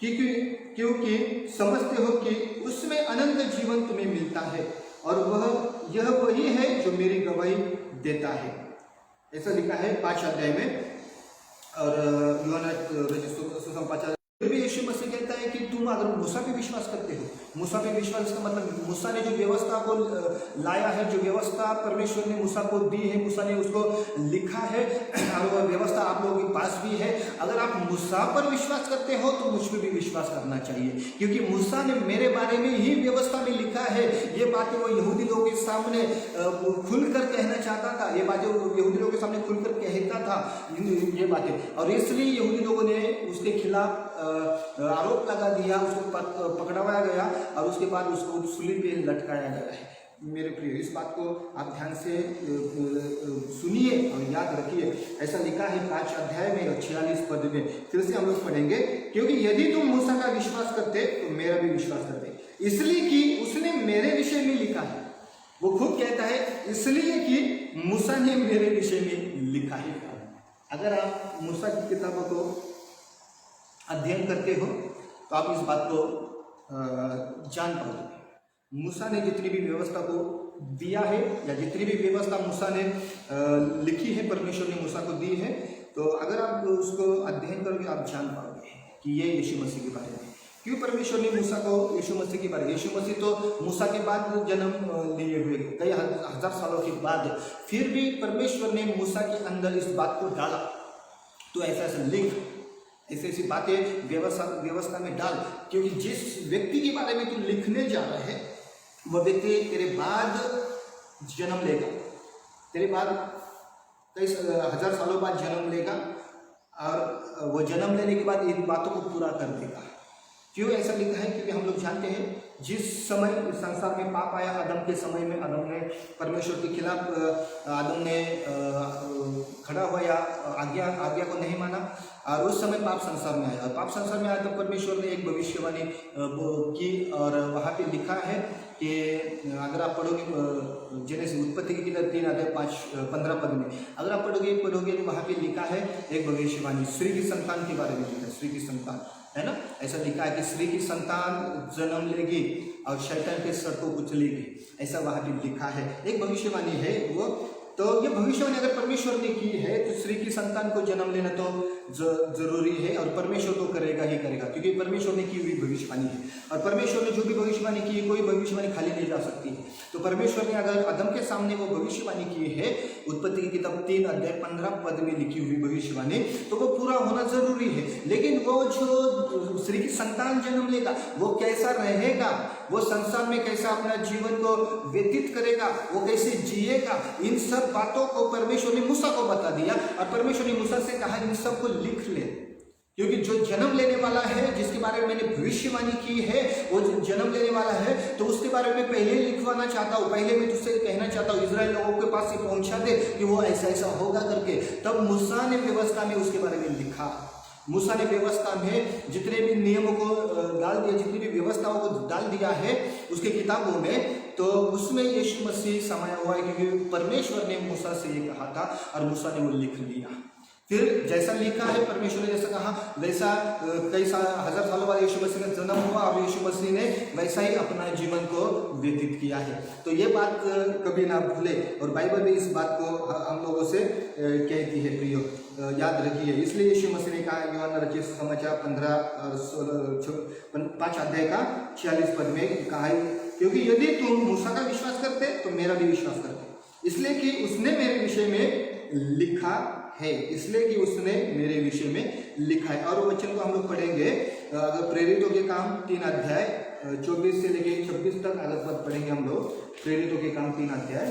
क्योंकि समझते हो कि उसमें अनंत जीवन तुम्हें मिलता है, और यह वही है जो मेरी गवाही देता है। ऐसा लिखा है 5 अध्याय में। और यूहन्ना सुसमाचार फिर भी यीशु मसीह कहता है कि तुम अगर मूसा पे विश्वास करते हो, मूसा पे विश्वास का मतलब मूसा ने जो व्यवस्था को लाया है, जो व्यवस्था परमेश्वर ने मूसा को दी है, मूसा ने उसको लिखा है, और वह व्यवस्था आप लोगों के पास भी है। अगर आप मूसा पर विश्वास करते हो तो मुझ पर भी विश्वास करना चाहिए, क्योंकि मूसा ने मेरे बारे में ही व्यवस्था में लिखा है। ये बातें वो यहूदी लोगों के सामने खुलकर कहना चाहता था, ये बातें यहूदी लोगों के सामने खुलकर कहता था ये बातें, और इसलिए यहूदी लोगों ने उसके खिलाफ आरोप लगा दिया, उसको पकड़वाया गया और उसके बाद उसको सूली पे लटकाया गया है। मेरे प्रिय, इस बात को आप ध्यान से सुनिए और याद रखिए। ऐसा लिखा है 5 अध्याय में और 46 पद में, फिर से हम लोग पढ़ेंगे। क्योंकि यदि तुम मूसा का विश्वास करते तो मेरा भी विश्वास करते, इसलिए कि उसने मेरे विषय में लिखा है। वो खुद कहता है, इसलिए कि मूसा ने मेरे विषय में लिखा है। अगर आप मूसा की किताबों को अध्ययन करते हो तो आप इस बात को जान पाओगे। मूसा ने जितनी भी व्यवस्था को दिया है, या जितनी भी व्यवस्था मूसा ने लिखी है, परमेश्वर ने मूसा को दी है, तो अगर आप उसको अध्ययन करोगे आप जान पाओगे कि ये यीशु मसीह के बारे में। क्यों परमेश्वर ने मूसा को यीशु मसीह के बारे में, यीशु मसीह तो मूसा के बाद जन्म लिए हुए, कई हजार सालों के बाद, फिर भी परमेश्वर ने मूसा के अंदर इस बात को डाला। तो ऐसा ऐसा लिख, ऐसी ऐसी बातें व्यवस्था में डाल, क्योंकि जिस व्यक्ति के बारे में तू लिखने जा रहा है वह व्यक्ति तेरे बाद जन्म लेगा, तेरे बाद कई हजार सालों बाद जन्म लेगा, और वह जन्म लेने के बाद इन बातों को पूरा कर देगा। क्यों ऐसा लिखा है? क्योंकि हम लोग जानते हैं जिस समय संसार में पाप आया, आदम के समय में आदम ने परमेश्वर के खिलाफ आदम ने खड़ा हुआ या आज्ञा को नहीं माना, और उस समय पाप संसार में आया। और पाप संसार में आया तो परमेश्वर ने एक भविष्यवाणी की, और वहाँ पे लिखा है कि अगर आप पढ़ोगे जेनेसिस उत्पत्ति की किताब 3 अध्याय 15 पद में, अगर आप पढ़ोगे तो वहाँ पे लिखा है एक भविष्यवाणी स्त्री की संतान के बारे में लिखा है। स्त्री की संतान है ना, ऐसा लिखा है कि स्त्री की संतान जन्म लेगी और शैतान के सर को कुचलेगी, ऐसा वहाँ पे लिखा है। एक भविष्यवाणी है वो। तो ये भविष्यवाणी अगर परमेश्वर ने की है तो स्त्री की संतान को जन्म लेना तो जरूरी है, और परमेश्वर तो करेगा ही करेगा, क्योंकि परमेश्वर ने की हुई भविष्यवाणी है। और परमेश्वर ने जो भी भविष्यवाणी की है, कोई भविष्यवाणी खाली नहीं जा सकती है। तो परमेश्वर ने अगर आदम के सामने वो भविष्यवाणी की है, उत्पत्ति की किताब 3 अध्याय 15 पद में लिखी हुई भविष्यवाणी, तो वो पूरा होना जरूरी है। लेकिन वो जो स्त्री की संतान जन्म लेगा वो कैसा रहेगा, वो संसार में कैसा अपना जीवन को व्यतीत करेगा, वो कैसे जिएगा, इन सब बातों को परमेश्वर ने मूसा को बता दिया। और परमेश्वर ने मूसा से कहा इन सब को लिख ले, क्योंकि जो जन्म लेने वाला है, जिसके बारे में मैंने भविष्यवाणी की है, वो जन्म लेने वाला है, तो उसके बारे में पहले लिखवाना चाहता हूँ, पहले मैं तुझसे कहना चाहता हूँ, इजराइल लोगों के पास ये पहुंचा दे कि वो ऐसा ऐसा होगा करके। तब मूसा ने व्यवस्था में उसके बारे में लिखा। मूसा ने व्यवस्था में जितने भी नियमों को डाल दिया, जितनी भी व्यवस्थाओं को डाल दिया है उसके किताबों में, तो उसमें यीशु मसीह समाया हुआ है, क्योंकि परमेश्वर ने मूसा से ये कहा था और मूसा ने वो लिख लिया। फिर जैसा लिखा है, परमेश्वर ने जैसा कहा, वैसा कई हजार सालों बाद यीशु मसीह का जन्म हुआ, और यीशु मसीह ने वैसा ही अपना जीवन को व्यतीत किया है। तो ये बात कभी ना भूले, और बाइबल भी इस बात को हम लोगों से कहती है प्रियो, याद रखिए। इसलिए यीशु मसीह ने कहा, यूहन्ना रचित सुसमाचार 5 अध्याय का 46 पद में कहा है, क्योंकि यदि तुम मूसा का विश्वास करते तो मेरा भी विश्वास करते, इसलिए कि उसने मेरे विषय में लिखा है, इसलिए कि उसने मेरे विषय में लिखा है। और वचन को हम लोग पढ़ेंगे, अगर प्रेरितों के काम 3 अध्याय 24 से लेकर 26 तक अगले पद पढ़ेंगे हम लोग। प्रेरितों के काम 3 अध्याय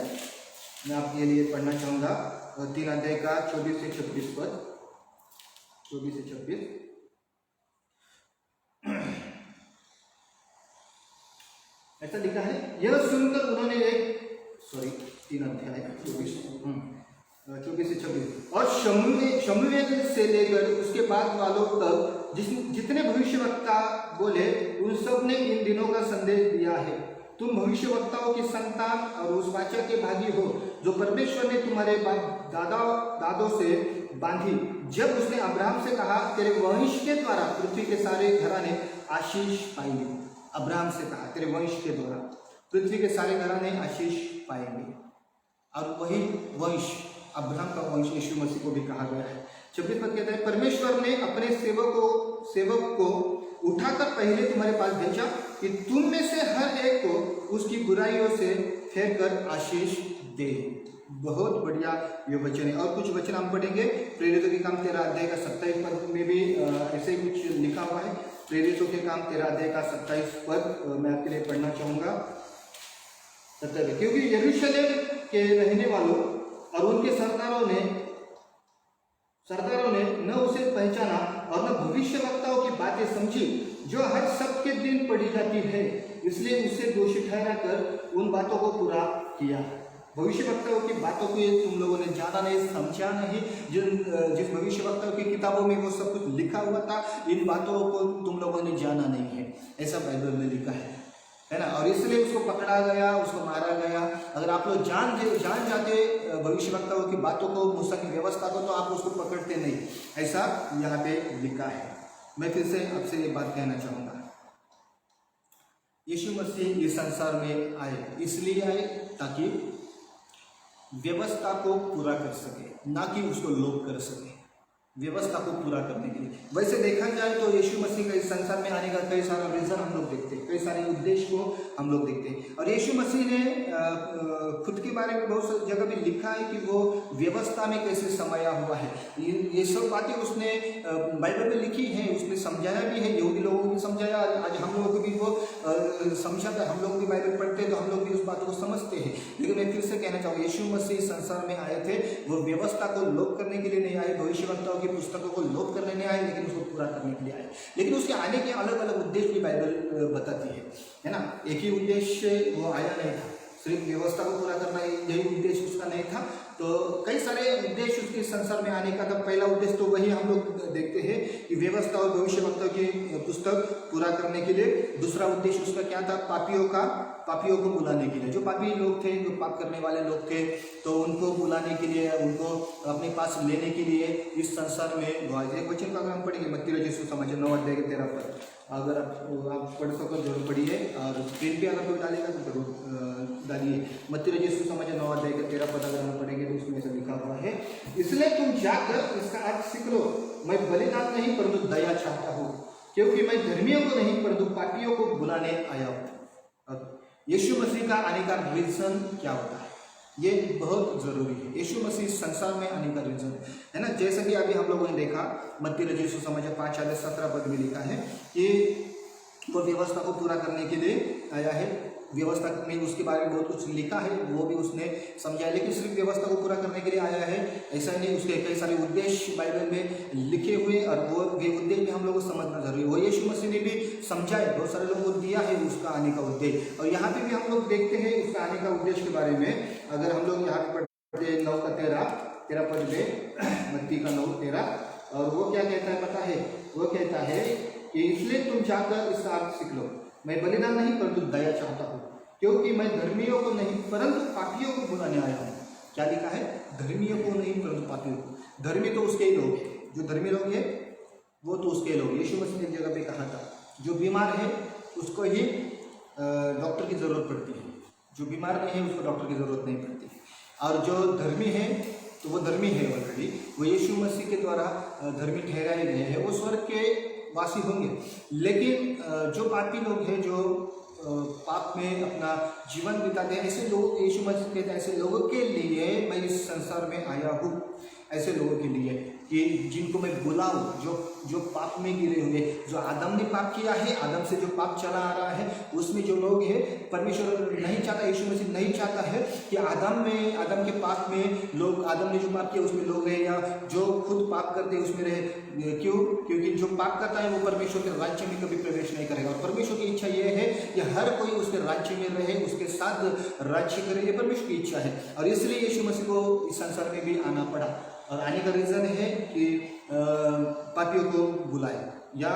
मैं आपके लिए पढ़ना चाहूँगा। 3 अध्याय का 24 से 26 पद, 24 से 26। ऐसा लिखा है, यह सुनकर उन्होंने 3 अध्याय 24 से 26। और शमूएल से लेकर उसके बाद वालों तक जितने भविष्यवक्ता बोले उन सब ने इन दिनों का संदेश दिया है। तुम भविष्यवक्ताओं की संतान और उस वाचा के भागी हो जो परमेश्वर ने तुम्हारे बाप दादों से बांधी, जब उसने अब्राहम से कहा तेरे वंश के द्वारा पृथ्वी के सारे घराने आशीष पाएंगे। अब्राहम से कहा तेरे वंश के द्वारा पृथ्वी के सारे घराने आशीष पाएंगे। और वही वंश अब्राहम का वंश यीशु मसीह को भी कहा गया है। 26 पद कहता है, परमेश्वर ने अपने सेवक को उठाकर पहले तुम्हारे पास भेजा कि तुम में से हर एक को उसकी बुराइयों से फेर कर आशीष दे। बहुत बढ़िया ये वचन है। और कुछ वचन हम पढ़ेंगे प्रेरितों के काम 13 अध्याय का 27 पद में भी ऐसे ही कुछ लिखा हुआ है। प्रेरितों के काम 13 अध्याय का 27 पद मैं आपके लिए पढ़ना चाहूँगा। 27, क्योंकि यरूशलेम के रहने वालों और उनके सरदारों ने न उसे पहचाना और न भविष्यवक्ताओं की बातें समझी जो हर सबके दिन पढ़ी जाती है, इसलिए उसे दोषी ठहराकर उन बातों को पूरा किया। भविष्यवक्ताओं की बातों को तुम लोगों ने जाना नहीं, समझा नहीं। जिस भविष्यवक्ताओं की किताबों में वो सब कुछ लिखा हुआ था, इन बातों को तुम लोगों ने जाना नहीं है, ऐसा बाइबल में लिखा है ना। और इसलिए उसको पकड़ा गया, उसको मारा गया। अगर आप लोग जान जाते भविष्यवक्ताओं की बातों को, मूसा की व्यवस्था को, तो आप उसको पकड़ते नहीं, ऐसा यहाँ पे लिखा है। मैं फिर से आपसे ये बात कहना चाहूँगा, यीशु मसीह इस संसार में आए, इसलिए आए ताकि व्यवस्था को पूरा कर सके, ना कि उसको लोप कर सके। व्यवस्था को पूरा करने के लिए वैसे देखा जाए तो यीशु मसीह का इस संसार में आने का कई सारा रीजन हम लोग देखते हैं, कई सारे उद्देश्य को हम लोग देखते हैं। और यीशु मसीह ने खुद के बारे में बहुत जगह भी लिखा है कि वो व्यवस्था में कैसे समाया हुआ है। ये सब बातें उसने बाइबल में लिखी हैं, उसने समझाया भी है, यहूदी लोगों को भी समझाया। आज हम लोगों को भी वो समझाता है। हम लोग भी बाइबल पढ़ते हैं तो हम लोग भी उस बातों को समझते हैं। लेकिन मैं फिर से कहना चाहूँगा, यीशु मसीह संसार में आए थे, वो व्यवस्था को लोप करने के लिए नहीं आए, भविष्यवक्ताओं की पुस्तकों को लोप करने नहीं आए, लेकिन उसको पूरा करने के लिए आए। लेकिन उसके आने के अलग अलग उद्देश्य भी बाइबल बताती है ना। एक ही उद्देश्य वो आया नहीं था, सिर्फ व्यवस्था को पूरा करना यही उद्देश्य उसका नहीं था। तो कई सारे उद्देश्य उसके संसार में आने का था। पहला उद्देश्य तो वही हम लोग देखते हैं कि व्यवस्था और भविष्यवक्ता की पुस्तक पूरा करने के लिए। दूसरा उद्देश्य उसका क्या था? पापियों को बुलाने के लिए। जो पापी लोग थे, जो पाप करने वाले लोग थे, तो उनको बुलाने के लिए, उनको अपने पास लेने के लिए इस संसार में एक वचन का अगर हम पढ़ेंगे, मत्ती रचित सुसमाचार 9 अध्याय के 13 पद, अगर आप पढ़ सको जरूर पढ़िए। और स्क्रीन पे अगर कोई डालेगा तो जरूर डालिए। मत्ती रचित सुसमाचार 9 अध्याय के 13 पद अगर हम पढ़ेंगे तो उसमें ऐसा लिखा हुआ है, इसलिए तुम जाकर इसका अर्थ सीख लो, मैं बलिदान नहीं परंतु दया चाहता हूँ, क्योंकि मैं धर्मियों को नहीं परंतु पापियों को बुलाने आया हूँ। यीशु मसीह का आने का रीजन क्या होता है, ये बहुत जरूरी है। यीशु मसीह संसार में आने का रीजन है ना। जैसे कि अभी हम लोगों ने देखा, मत्ती रचित सुसमाचार 5 अध्याय 17 पद में लिखा है कि वो व्यवस्था को पूरा करने के लिए आया है। व्यवस्था में उसके बारे में बहुत कुछ लिखा है, वो भी उसने समझाया। लेकिन सिर्फ व्यवस्था को पूरा करने के लिए आया है ऐसा नहीं, उसके कई सारे उद्देश्य बाइबल में लिखे हुए, और वो उद्देश्य भी हम लोगों को समझना जरूरी है। वो यीशु मसीह ने भी समझाए, बहुत सारे लोगों को दिया है उसका आने का उद्देश्य। और यहाँ पे भी हम लोग देखते हैं उसका आने का उद्देश्य के बारे में। अगर हम लोग यहाँ पे पढ़ते हैं 9 का 13 पद में, मत्ती का 9:13, और वो क्या कहता है पता है? वो कहता है कि इसलिए तुम जाकर इसका अर्थ सीख लो, मैं बलिदान नहीं परंतु दया चाहता हूँ, क्योंकि मैं धर्मियों को नहीं परंतु पापियों को बुलाने आया हूँ। क्या लिखा है? धर्मियों को नहीं परंतु पापियों को। धर्मी तो उसके ही लोग हैं, जो धर्मी लोग हैं वो तो उसके लोग। यीशु मसीह ने एक जगह पे कहा था, जो बीमार है उसको ही डॉक्टर की जरूरत पड़ती है, जो बीमार नहीं है उसको डॉक्टर की जरूरत नहीं पड़ती। और जो धर्मी है तो वो धर्मी है ऑलरेडी, वो यीशु मसीह के द्वारा धर्मी ठहराए गए हैं, वो स्वर्ग के वासी होंगे। लेकिन जो पापी लोग हैं, जो पाप में अपना जीवन बिताते हैं, ऐसे लोग, यीशु मसीह कहते हैं ऐसे लोगों के लिए मैं इस संसार में आया हूँ, ऐसे लोगों के लिए। कि जिनको मैं बुलाऊं, जो पाप में गिरे हुए, जो आदम ने पाप किया है, आदम से जो पाप चला आ रहा है, उसमें जो लोग हैं, परमेश्वर नहीं चाहता, यीशु मसीह नहीं चाहता है कि आदम के पाप में लोग, आदम ने जो पाप किया उसमें लोग रहे, या जो खुद पाप करते हैं उसमें रहे। क्यों? क्योंकि जो पाप करता है वो परमेश्वर के राज्य में कभी प्रवेश नहीं करेगा, और परमेश्वर की इच्छा ये है कि हर कोई उसके राज्य में रहे, उसके साथ राज्य करे, ये परमेश्वर की इच्छा है। और इसलिए यीशु मसीह को इस संसार में भी आना पड़ा, और आने का रीज़न है कि पापियों को बुलाए या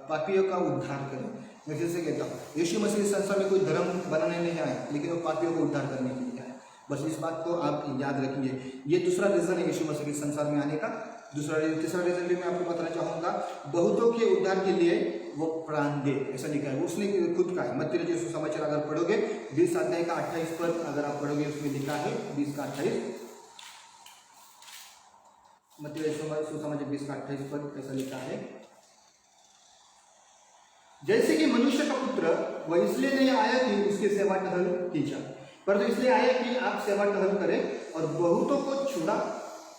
पापियों का उद्धार करें। मैं फिर से कहता हूँ, यीशु मसीह इस संसार में कोई धर्म बनाने नहीं आए, लेकिन वो पापियों को उद्धार करने के लिए आए। बस इस बात को आप याद रखिए। ये दूसरा रीज़न है यीशु मसीह के संसार में आने का। तीसरा रीज़न भी मैं आपको बताना चाहूँगा, बहुतों के उद्धार के लिए वो प्राण दे, ऐसा लिखा है, उसने खुद कहा है। मत्ती रचित सुसमाचार अगर पढ़ोगे 20 अध्याय का 28 पद अगर आप पढ़ोगे, उसमें लिखा है 20 का 28, मत्ती रचित सुसमाचार 20 का 28 पद ऐसा लिखा है, जैसे कि मनुष्य का पुत्र वह इसलिए नहीं आया कि उसकी सेवा टहल की जाए, परंतु इसलिए आया कि आप सेवा टहल करें और बहुतों को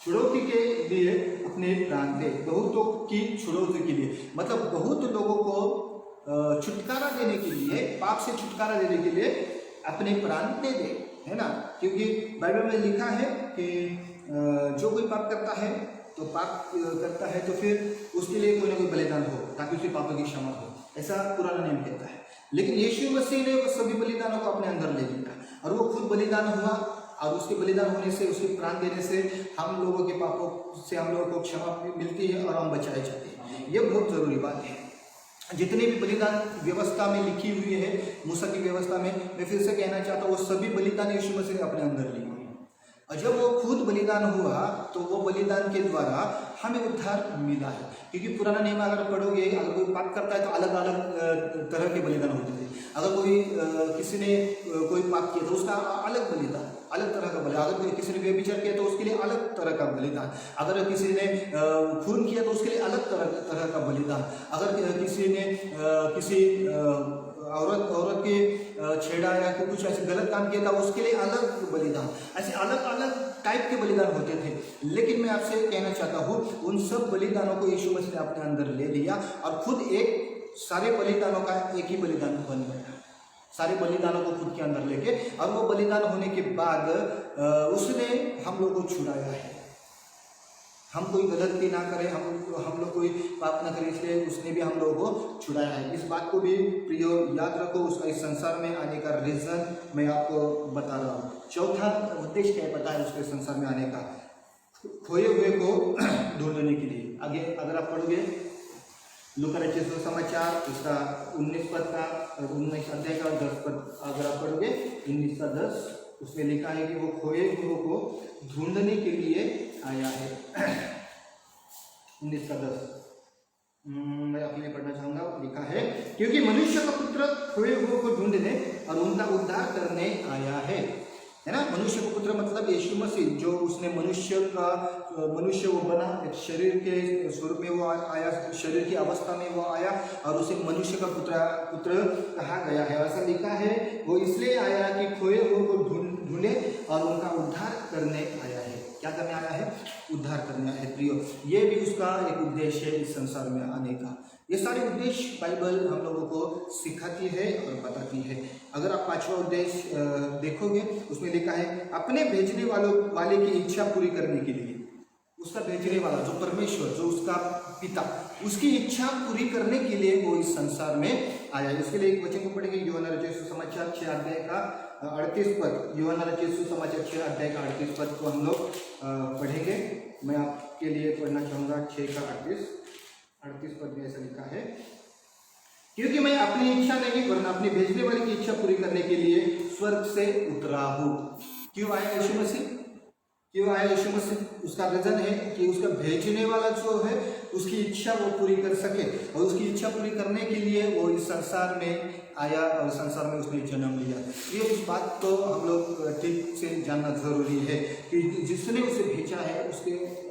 छुड़ौती के लिए अपने प्राण दे। बहुतों की छुड़ौती के लिए मतलब बहुत लोगों को छुटकारा देने के लिए, पाप से छुटकारा देने के लिए अपने प्राण दे दे, है ना। क्योंकि बाइबल में लिखा है कि जो कोई पाप करता है तो फिर उसके लिए कोई ना कोई बलिदान हो, ताकि उसके पापों की क्षमा हो, ऐसा पुराना नियम कहता है। लेकिन यीशु मसीह ने वो सभी बलिदानों को अपने अंदर ले लिया, और वो खुद बलिदान हुआ, और उसके बलिदान होने से, उसके प्राण देने से हम लोगों के पापों से हम लोगों को क्षमा मिलती है और हम बचाए जाते हैं। ये बहुत ज़रूरी बात है। जितने भी बलिदान व्यवस्था में लिखी हुई है, मूसा की व्यवस्था में, मैं फिर से कहना चाहता हूँ, वो सभी बलिदान यीशु मसीह ने अपने अंदर ली। और जब वो खुद बलिदान हुआ तो वो बलिदान के द्वारा हमें उद्धार मिला है। क्योंकि पुराना नियम अगर पढ़ोगे, अगर कोई पाप करता है तो अलग अलग तरह के बलिदान होते थे। अगर किसी ने कोई पाप किया तो उसका अलग बलिदान, अलग तरह का बलिदान। अगर किसी ने व्यभिचार किया तो उसके लिए अलग तरह का बलिदान। अगर किसी ने खून किया तो उसके लिए अलग तरह का बलिदान। अगर किसी ने किसी औरत के छेड़ा या कुछ ऐसे गलत काम किया था, उसके लिए अलग बलिदान। ऐसे अलग अलग टाइप के बलिदान होते थे। लेकिन मैं आपसे कहना चाहता हूँ, उन सब बलिदानों को यीशु मसीह ने अपने अंदर ले लिया और खुद एक सारे बलिदानों का एक ही बलिदान बन गया। सारे बलिदानों को खुद के अंदर लेके, और वो बलिदान होने के बाद उसने हम लोग को छुड़ाया है। हम कोई गलती ना करें, हम लोग कोई पाप ना करें, इसलिए उसने भी हम लोगों को छुड़ाया है। इस बात को भी प्रियो याद रखो। उसका इस संसार में आने का रीज़न मैं आपको बता रहा हूँ। चौथा उद्देश्य क्या पता है उसके संसार में आने का? खोए हुए को ढूंढने के लिए। आगे अगर आप पढ़ोगे लूका रचित सुसमाचार उसका 19 पद का 19 अध्याय का 10 पद अगर आप पढ़ोगे 19 का 10, उसमें लिखा है कि वो खोए हुए को ढूंढने के लिए आया है। 19 का 10 मैं अपने पढ़ना चाहूंगा। लिखा है, क्योंकि मनुष्य का पुत्र खोए हुए को ढूंढने और उनका उद्धार करने आया है ना। मनुष्य का पुत्र मतलब यीशु मसीह, जो उसने मनुष्य वो बना, एक शरीर के स्वरूप में वो आया, शरीर की अवस्था में वो आया और उसे मनुष्य का पुत्र कहा गया है। ऐसा लिखा है, वो इसलिए आया कि खोए हुए को ढूंढे और उनका उद्धार करने आया है। क्या करने आया है? उद्धार करने आया है। प्रियो, ये भी उसका एक उद्देश्य है इस संसार में आने का। ये सारे उद्देश्य बाइबल हम लोगों को सिखाती है और बताती है। अगर आप 5वां उद्देश्य देखोगे, उसमें लिखा है अपने भेजने वाले की इच्छा पूरी करने के लिए। उसका भेजने वाला जो परमेश्वर, जो उसका पिता, उसकी इच्छा पूरी करने के लिए वो इस संसार में आया है। इसके लिए एक वचन को पढ़ेंगे, यूहन्ना रचित सुसमाचार 6 अध्याय का 38 पद। यूहन्ना रचित सुसमाचार 6 अध्याय का 38 पद को हम लोग पढ़ेंगे। मैं आपके लिए पढ़ना चाहूँगा 6 का 38 पद में ऐसा लिखा है, क्योंकि मैं अपनी इच्छा नहीं वरना अपने भेजने वाले की इच्छा पूरी करने के लिए स्वर्ग से उतरा हूँ। क्यों आया यीशु मसीह? क्यों आया यीशु मसीह? उसका रीजन है कि उसका भेजने वाला जो है उसकी इच्छा वो पूरी कर सके, और उसकी इच्छा पूरी करने के लिए वो इस संसार में आया और संसार में उसने जन्म लिया। ये इस बात को हम लोग ठीक से जानना जरूरी है कि जिसने उसे भेजा है, उसके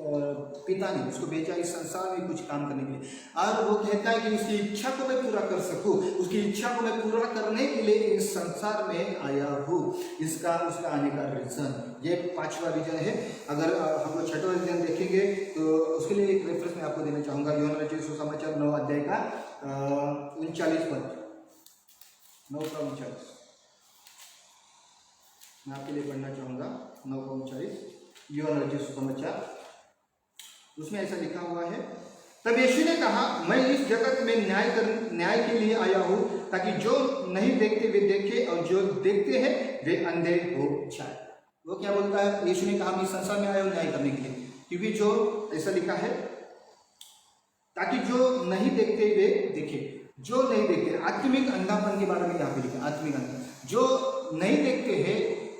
पिता ने उसको भेजा इस संसार में कुछ काम करने के लिए। और वो कहता है कि उसकी इच्छा को मैं पूरा कर सकूं, उसकी इच्छा को मैं पूरा करने के लिए इस इस संसार में आया हूँ, इसका उसका आने का रीजन, ये 5वां रीजन है। अगर हम लोग 6वां रीजन देखेंगे तो उसके लिए एक रेफरेंस मैं आपको देना चाहूँगा। यूहन्ना रचित सुसमाचार 9 अध्याय का 39 पद, 9 का 39 मैं आपके लिए पढ़ना चाहूँगा। 9 का 39 यूहन्ना रचित सुसमाचार, उसमें ऐसा लिखा हुआ है, तब यीशु ने कहा, मैं इस जगत में न्याय के लिए आया हूँ, ताकि जो नहीं देखते वे देखे और जो देखते हैं वे अंधे हो जाए। वो क्या बोलता है? यीशु ने कहा, मैं इस संसार में आया हूँ न्याय करने के लिए, क्योंकि जो ऐसा लिखा है, ताकि जो नहीं देखते वे देखे, जो नहीं देखते, आत्मिक अंधापन के बारे में यहाँ पे लिखा, आत्मिक अंधा, जो नहीं देखते हैं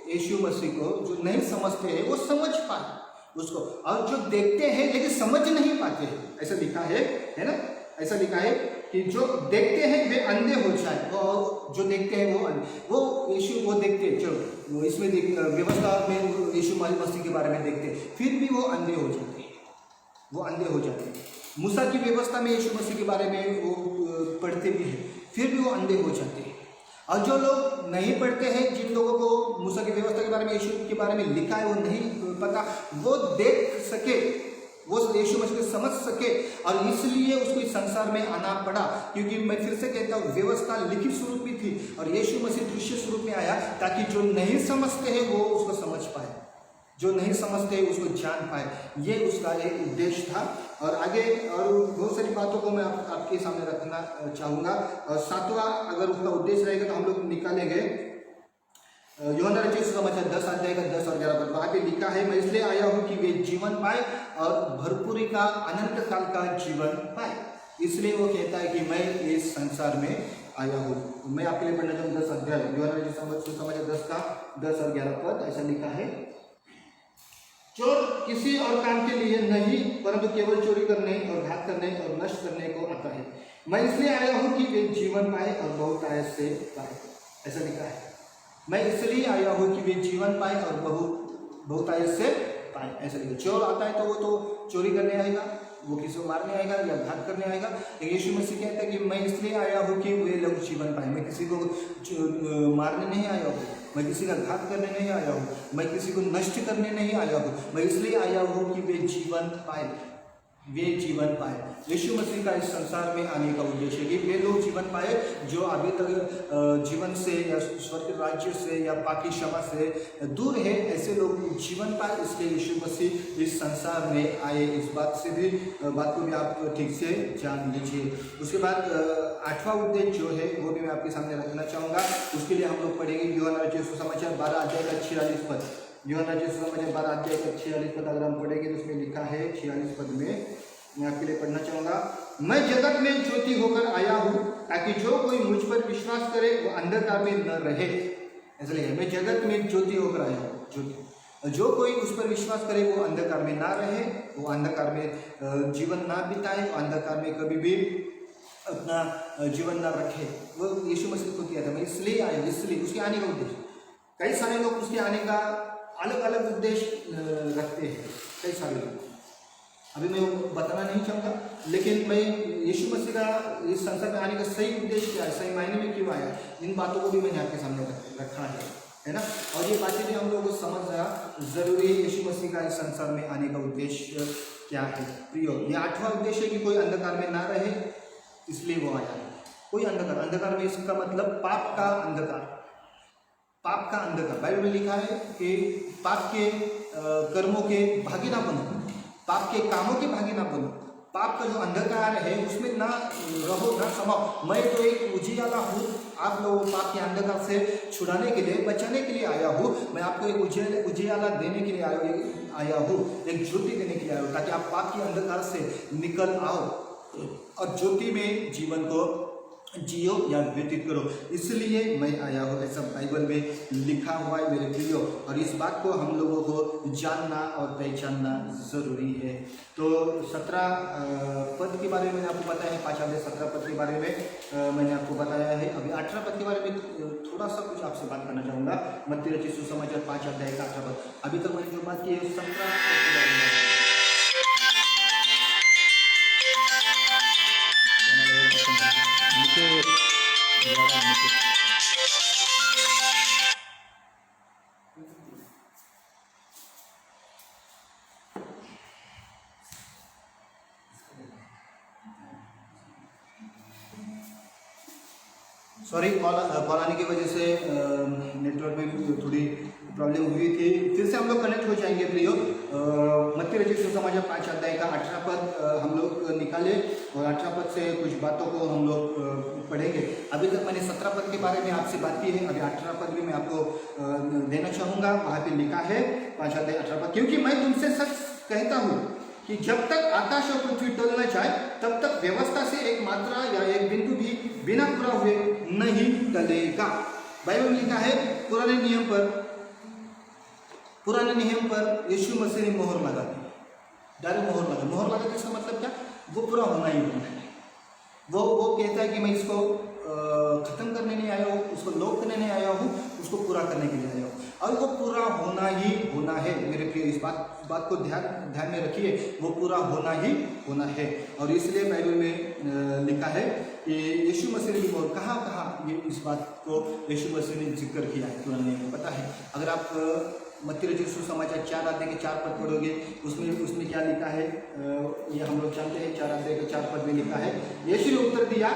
यीशु मसीह को, जो नहीं समझते हैं वो समझ पाए उसको, और जो देखते हैं लेकिन समझ नहीं पाते हैं, ऐसा लिखा है ना? ऐसा लिखा है कि जो देखते हैं वे अंधे हो जाए, और जो देखते हैं वो यीशु वो देखते हैं, चलो इसमें व्यवस्था में यीशु मसीह के बारे में देखते हैं, फिर भी वो अंधे हो जाते हैं, वो अंधे हो जाते हैं। मूसा की व्यवस्था में यीशु मसीह के बारे में वो पढ़ते भी हैं, फिर भी वो अंधे हो जाते हैं। और जो लोग नहीं पढ़ते हैं, जिन लोगों को मूसा की व्यवस्था के बारे में, यीशु के बारे में लिखा है, वो नहीं पता, वो देख सके, वो यीशु मसीह को समझ सके, और इसलिए उसको इस संसार में आना पड़ा। क्योंकि मैं फिर से कहता हूँ, व्यवस्था लिखित स्वरूप में थी और यीशु मसीह दृश्य स्वरूप में आया, ताकि जो नहीं समझते हैं वो उसको समझ पाए, जो नहीं समझते हैं उसको जान पाए। ये उसका एक उद्देश्य था। और आगे और बहुत सारी बातों को मैं आपके सामने रखना चाहूँगा। और 7वां अगर उसका उद्देश्य रहेगा तो हम लोग निकालेंगे यूहन्ना रचित सुसमाचार 10 अध्याय का 10 और 11 पद। वहाँ पे लिखा है, मैं इसलिए आया हूँ कि वे जीवन पाए और भरपूरी का, अनंत काल का जीवन पाए। इसलिए वो कहता है कि मैं इस संसार में आया हूँ। मैं आपके लिए पढ़ना चाहूँ 10 अध्याय यूहन्ना रचित सुसमाचार 10 का 10 और 11 पद। ऐसा लिखा है, चोर किसी और काम के लिए नहीं, परंतु केवल चोरी करने और घात करने और नष्ट करने को आता है। मैं इसलिए आया हूँ कि वे जीवन पाए और बहुतायत से पाए। ऐसा लिखा है, मैं इसलिए आया हूँ कि वे जीवन पाए और बहुतायत से पाए। ऐसा लिखा। चोर आता है तो वो तो चोरी करने आएगा, वो किसी को मारने आएगा या घात करने आएगा। यीशु मसीह कहता है कि मैं इसलिए आया हूँ कि वे लोग जीवन पाए। मैं किसी को मारने नहीं आया हूँ, मैं किसी का घात करने नहीं आया हूँ, मैं किसी को नष्ट करने नहीं आया हूँ। मैं इसलिए आया हूँ कि वे जीवन पाए, वे जीवन पाए। यीशु मसीह का इस संसार में आने का उद्देश्य है कि वे लोग जीवन पाए जो अभी तक जीवन से या स्वर्ग राज्य से या पापी क्षमा से दूर है, ऐसे लोग जीवन पाए। इसलिए यीशु मसीह इस संसार में आए। इस बात को भी आप ठीक से जान लीजिए। उसके बाद 8वां उद्देश्य जो है वो भी मैं आपके सामने रखना चाहूँगा। उसके लिए हम लोग पढ़ेंगे यूहन्ना रचित सुसमाचार 12 अध्याय का 46 पद। यूहन्ना रचित सुसमाचार 12 अध्याय का 46 पद अगर हम पढ़ेंगे तो उसमें लिखा है, 46 पद में मैं आपके लिए पढ़ना चाहूँगा, मैं जगत में ज्योति होकर आया हूँ, ताकि जो कोई मुझ पर विश्वास करे वो अंधकार में न रहे। ऐसा लिखा है, मैं जगत में ज्योति होकर आया हूँ, ज्योति। जो कोई उस पर विश्वास करे वो अंधकार में ना रहे, वो अंधकार में जीवन ना बिताए, वो अंधकार में कभी भी अपना जीवन ना रखे। वो यीशु मसीह को किया था, मैं इसलिए आया, इसलिए उसके आने का उद्देश्य। कई सारे लोग उसके आने का अलग अलग उद्देश्य रखते हैं, कई सारे लोग, अभी मैं बताना नहीं चाहूँगा। लेकिन मैं यीशु मसीह का इस संसार में आने का सही उद्देश्य क्या है, सही मायने में क्यों आया, इन बातों को भी मैंने आपके सामने रखा है ना। और ये बातें भी हम लोगों को समझना जरूरी है, यीशु मसीह का इस संसार में आने का उद्देश्य क्या है। प्रियो, ये 8वां उद्देश्य है कि कोई अंधकार में ना रहे, इसलिए वो आया है। कोई अंधकार में इसका मतलब पाप का अंधकार, पाप का अंधकार। बाइबल में लिखा है कि पाप के कर्मों के भागी ना बनो, पाप के कामों के भागी ना बनो। पाप का जो अंधकार है उसमें ना रहो, ना समाओ। मैं तो एक उजियाला हूँ, आप लोगों को पाप के अंधकार से छुड़ाने के लिए, बचाने के लिए आया हूँ। मैं आपको एक उजियाला देने के लिए आया हूँ, एक ज्योति देने के लिए आया हूँ, ताकि आप पाप के अंधकार से निकल आओ और ज्योति में जीवन को जियो या व्यतीत करो। इसलिए मैं आया हूँ, ऐसा बाइबल में लिखा हुआ है मेरे प्रियो। और इस बात को हम लोगों को जानना और पहचानना जरूरी है। तो 17 पद के बारे में आपको पता है, 5 अध्याय 17 पद के बारे में मैंने आपको बताया है। अभी 18 पद के बारे में थोड़ा सा कुछ आपसे बात करना चाहूँगा। मत्ती रचित सुसमाचार 5 अध्याय का 18 पद। अभी तक मैंने जो बात की है 17 पद के बारे में। सॉरी, कॉल आने की वजह से नेटवर्क में भी थोड़ी प्रॉब्लम हुई थी। फिर से हम लोग कनेक्ट हो जाएंगे प्रियो। मत्ती रचित सुसमाचार 5 अध्याय का 18 पद हम लोग निकाले और 18 पद से कुछ बातों को हम लोग पढ़ेंगे। अभी तक मैंने 17 पद के बारे में आपसे बात की है, अभी 18 पद भी मैं आपको देना चाहूँगा। वहाँ पे लिखा है 5 अध्याय 18 पद, क्योंकि मैं तुमसे सच कहता हूँ कि जब तक आकाश और पृथ्वी टल न जाए तब तक व्यवस्था से एक मात्रा या एक बिंदु भी बिना पूरा हुए नहीं टलेगा। बाइबल में लिखा है पुराने नियम पर यीशु मसीह ने मोहर लगा दी, डायरेक्ट मोहर लगा दी। इसका मतलब क्या? वो पूरा होना ही होना है। वो कहता है कि मैं इसको खत्म करने नहीं आया हूँ, उसको लॉक करने नहीं आया हूँ, उसको पूरा करने के लिए आया हूँ, और वो पूरा होना ही होना है। मेरे प्रिय, इस बात को ध्यान में रखिए, वो पूरा होना ही होना है। और इसलिए बाइबल में लिखा है कि यीशु मसीह ने और कहाँ ये इस बात को यीशु मसीह ने जिक्र किया है पुराने नियम में, पता है? अगर आप मत्ती रचित सुसमाचार 4 अध्याय के 4 पद पढ़ोगे, उसमें क्या लिखा है ये हम लोग जानते हैं। 4 अध्याय के 4 पद में लिखा है, यीशु ने उत्तर दिया,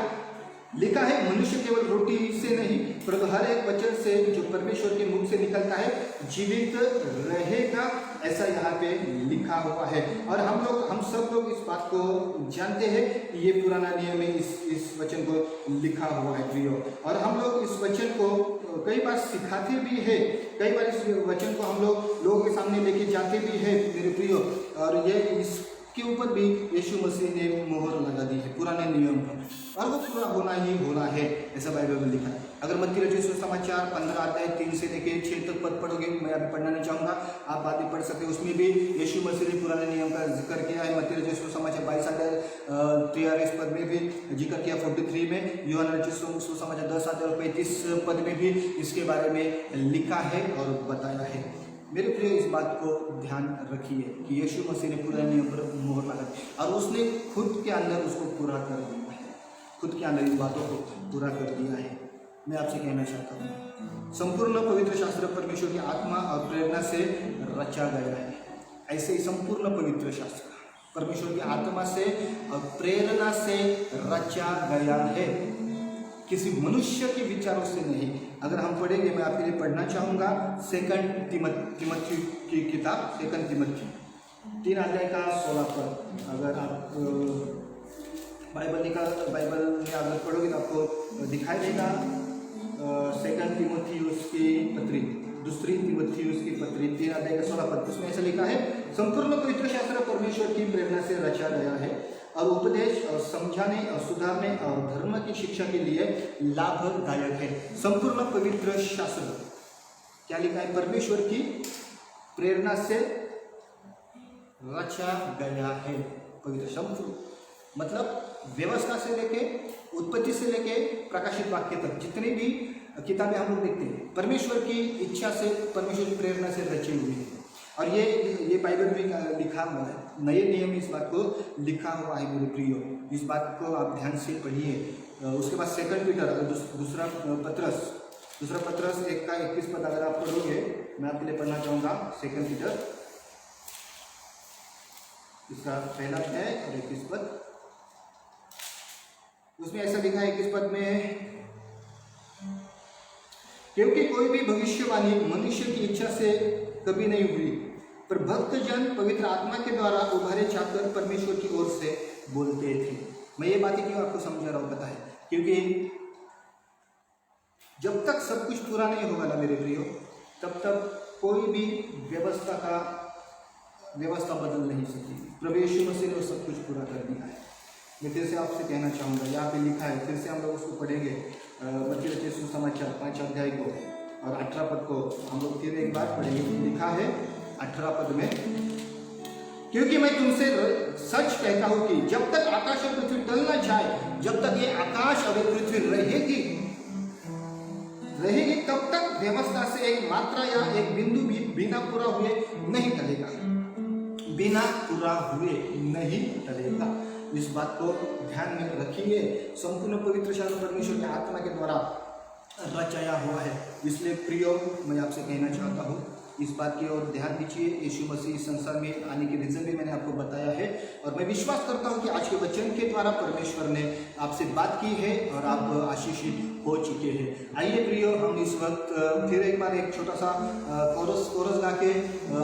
लिखा है मनुष्य केवल रोटी से नहीं परंतु हर एक वचन से जो परमेश्वर के मुख से निकलता है जीवित रहेगा, ऐसा यहाँ पे लिखा हुआ है। और हम सब लोग इस बात को जानते हैं कि ये पुराना नियम में इस वचन को लिखा हुआ है प्रियो। और हम लोग इस वचन को कई बार सिखाते भी है, कई बार इस वचन को हम लोगों के सामने लेके जाते भी है मेरे प्रियो। और ये इसके ऊपर भी यीशु मसीह ने मोहर लगा दी है पुराने नियम पर, और वो पूरा होना ही होना है, ऐसा बाइबल में लिखा है। अगर मत्ती रचित सुसमाचार 15 अध्याय 3 से लेकर 6 तक पद पढ़ोगे, मैं अभी पढ़ना नहीं चाहूँगा, आप बाद में पढ़ सकते हो। उसमें भी यीशु मसीह ने पुराने नियम का जिक्र किया है। मत्ती रचित सुसमाचार 22 अध्याय 43 पद में भी जिक्र किया, 43 में। यूहन्ना रचित सुसमाचार 10 अध्याय 35 पद में भी इसके बारे में लिखा है और बताया है। मेरे प्रिय, इस बात को ध्यान रखिए कि यीशु मसीह ने पुराने नियम पर मोहर लगा दी और उसने खुद के अंदर उसको पूरा कर दिया है, खुद के अंदर इन बातों को पूरा कर दिया है। मैं आपसे कहना चाहता हूँ, संपूर्ण पवित्र शास्त्र परमेश्वर की आत्मा और प्रेरणा से रचा गया है। ऐसे ही संपूर्ण पवित्र शास्त्र परमेश्वर की आत्मा से और प्रेरणा से रचा गया है, किसी मनुष्य के विचारों से नहीं। अगर हम पढ़ेंगे, मैं आपके लिए पढ़ना चाहूँगा 2 तिमोथी की किताब, 2 तिमोथी 3 अध्याय का 16 पद। अगर आप बाइबल में अगर पढ़ोगे तो आपको दिखाई देगा 2 तिमोथियुस की पत्री, 2 तिमोथियुस की पत्री 3 अध्याय का 16 पद। उसमें ऐसा लिखा है, संपूर्ण पवित्र शास्त्र परमेश्वर की प्रेरणा से रचा गया है और उपदेश और समझाने और सुधारने और धर्म की शिक्षा के लिए लाभदायक है। संपूर्ण पवित्र शास्त्र क्या लिखा है? परमेश्वर की प्रेरणा से रचा गया है। पवित्र संपूर्ण मतलब व्यवस्था से लेके, उत्पत्ति से लेके प्रकाशित वाक्य तक जितनी भी किताबें हम लोग देखते हैं, परमेश्वर की इच्छा से, परमेश्वर की प्रेरणा से रची हुई है। और ये बाइबल में लिखा हुआ है, नए नियम में इस बात को लिखा हुआ है मेरे प्रियो। इस बात को आप ध्यान से पढ़िए। उसके बाद 2 पीटर, दूसरा पत्रस 1 का 21 पद अगर आप पढ़ोगे, मैं आपके लिए पढ़ना चाहूँगा 2 पीटर, इसका पहला अध्याय और 21 पद। उसमें ऐसा लिखा है 21 पद में, क्योंकि कोई भी भविष्यवाणी मनुष्य की इच्छा से कभी नहीं हुई, पर भक्तजन पवित्र आत्मा के द्वारा उभारे जाकर परमेश्वर की ओर से बोलते थे। मैं ये बातें क्यों आपको समझा रहा हूँ पता है? क्योंकि जब तक सब कुछ पूरा नहीं होगा ना मेरे प्रियो, तब तक कोई भी व्यवस्था बदल नहीं सकती। प्रभु यीशु मसीह ने वो सब कुछ पूरा कर दिया है। मैं फिर से आपसे कहना चाहूँगा, यहाँ पे लिखा है, फिर से हम लोग उसको पढ़ेंगे, मत्ती रचित सुसमाचार 5 अध्याय को और 18 पद को हम लोग फिर एक बार पढ़ेंगे। लिखा है 18 पद में, क्योंकि मैं तुमसे सच कहता हूँ कि जब तक आकाश और पृथ्वी टल न जाए, जब तक ये आकाश और पृथ्वी रहेगी, तब तक व्यवस्था से एक मात्रा या एक बिंदु भी बिना पूरा हुए नहीं टलेगा, बिना पूरा हुए नहीं टलेगा। इस बात को ध्यान में रखिए। संपूर्ण पवित्र शास्त्र परमेश्वर की आत्मा के द्वारा रचाया हुआ है। इसलिए प्रियो, मैं आपसे कहना चाहता हूँ इस बात की ओर ध्यान दीजिए। यीशु मसीह इस संसार में आने की रीज़न भी मैंने आपको बताया है और मैं विश्वास करता हूँ कि आज के वचन के द्वारा परमेश्वर ने आपसे बात की है और आप आशीषित हो चुके हैं। आइए प्रियो, हम इस वक्त फिर एक बार एक छोटा सा कोरस गा के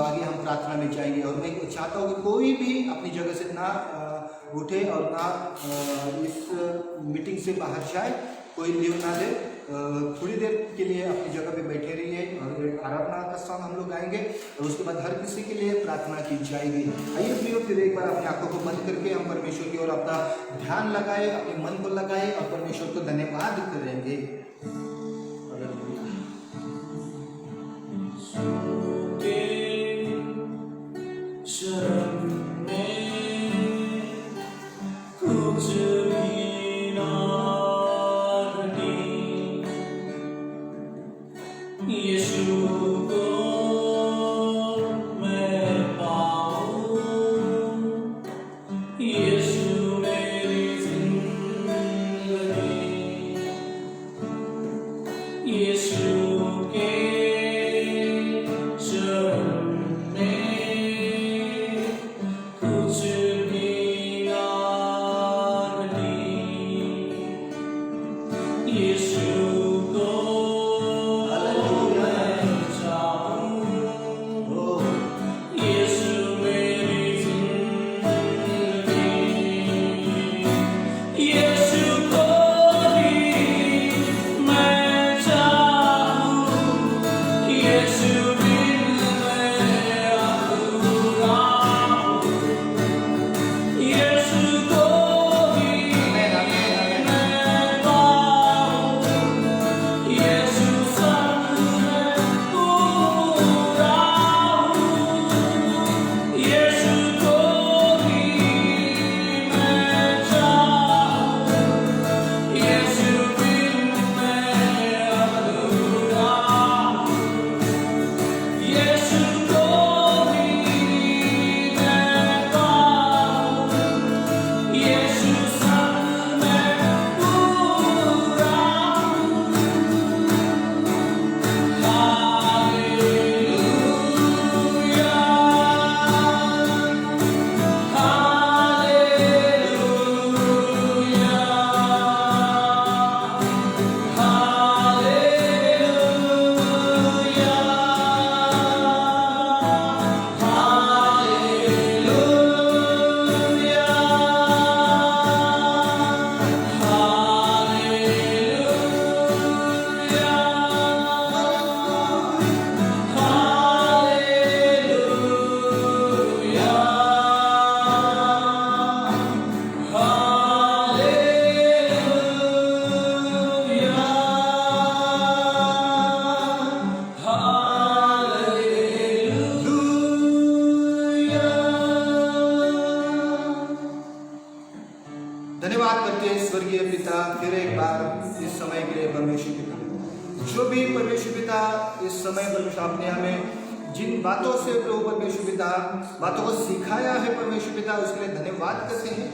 आगे हम प्रार्थना में जाएंगे। और मैं चाहता हूँ कि कोई भी अपनी जगह से ना उठे और ना इस मीटिंग से बाहर जाए, कोई लीव ना दे। थोड़ी देर के लिए अपनी जगह पे बैठे रहिए और एक आराधना का सॉन्ग हम लोग गाएंगे और उसके बाद हर किसी के लिए प्रार्थना की जाएगी। आइए प्रियो, फिर एक बार अपनी आंखों को बंद करके हम परमेश्वर की ओर अपना ध्यान लगाए, अपने मन को लगाए और परमेश्वर को धन्यवाद करेंगे। धन्यवाद करते हैं स्वर्गीय पिता फिर एक बार इस समय के लिए परमेश्वर पिता। जो भी परमेश्वर पिता इस समय परमेश्वर आपने हमें जिन बातों से प्रभु परमेश्वर पिता बातों को सिखाया है परमेश्वर पिता, उसके लिए धन्यवाद करते हैं।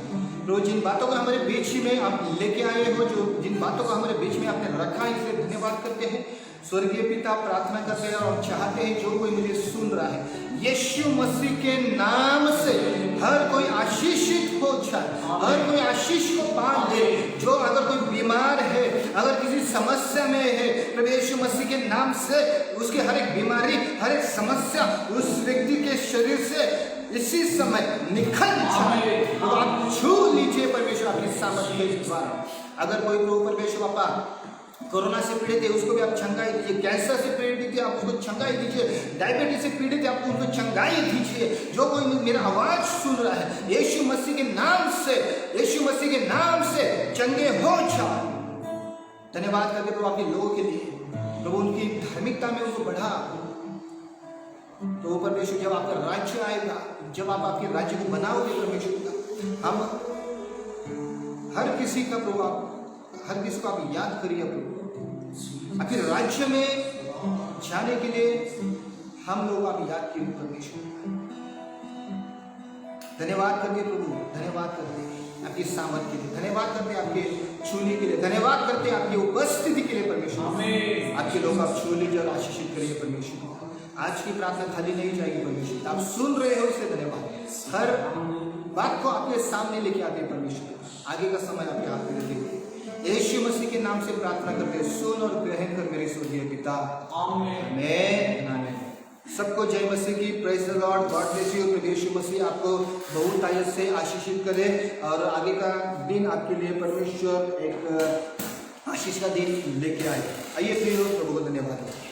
प्रभु जिन बातों को हमारे बीच में आप लेके आए हो, जो जिन बातों को हमारे बीच में आपने रखा है, इसलिए धन्यवाद करते हैं। स्वर्गीय पिता प्रार्थना करते हैं और चाहते हैं जो कोई मुझे सुन रहा है यीशु मसीह के नाम से हर कोई आशीषित हो जाए, हर कोई आशीष को पा दे। जो अगर कोई बीमार है, अगर किसी समस्या में है, प्रभु यीशु मसीह के नाम से उसकी हर एक बीमारी, हर एक समस्या उस व्यक्ति के शरीर से इसी समय निकल जाए। तो आप छू लीजिए परमेश्वर आपकी सामर्थ्य के द्वारा। अगर कोई प्रभु परमेश्वर पापा कोरोना से पीड़ित है, उसको भी आप चंगाई दीजिए। कैंसर से पीड़ित है, आप उसको चंगाई दीजिए। डायबिटीज से पीड़ित है, आप उनको चंगाई दीजिए। जो कोई मेरा आवाज सुन रहा है यीशु मसीह के नाम से, यीशु मसीह के नाम से चंगे हो जाए। धन्यवाद करके प्रभु आपके लोगों के लिए, प्रभु उनकी धार्मिकता में उनको बढ़ा। तो परमेश्वर जब आपका राज्य आएगा, जब आप आपके राज्य को बनाओगे परमेश्वर, हम हर किसी का प्रभु आप हर किसी को आप याद करिए प्रभु। आपके राज्य में जाने के लिए हम लोग आप याद करिए परमेश्वर। धन्यवाद करते प्रभु, धन्यवाद करते आपकी सामर्थ के लिए, धन्यवाद करते आपके छूने के लिए, धन्यवाद करते आपकी उपस्थिति के लिए परमेश्वर। आपके लोग आप छू लीजिए और आशीषित करिए परमेश्वर। आज की प्रार्थना खाली नहीं जाएगी परमेश्वर, आप सुन रहे हो इसलिए धन्यवाद। हर बात को आपके सामने लेके आते हैं परमेश्वर, आगे का समय आपके हाथ में देते हैं। यीशु मसीह के नाम से प्रार्थना करते हैं, सुन और ग्रहण कर मेरे स्वर्गीय पिता, आमीन आमीन। सबको जय मसीह की, praise the Lord, God bless you. प्रभु यीशु मसीह आपको बहुत आयत से आशीषित करे और आगे का दिन आपके लिए परमेश्वर एक आशीष का दिन लेके आए। आइए प्रियो, प्रभु को धन्यवाद।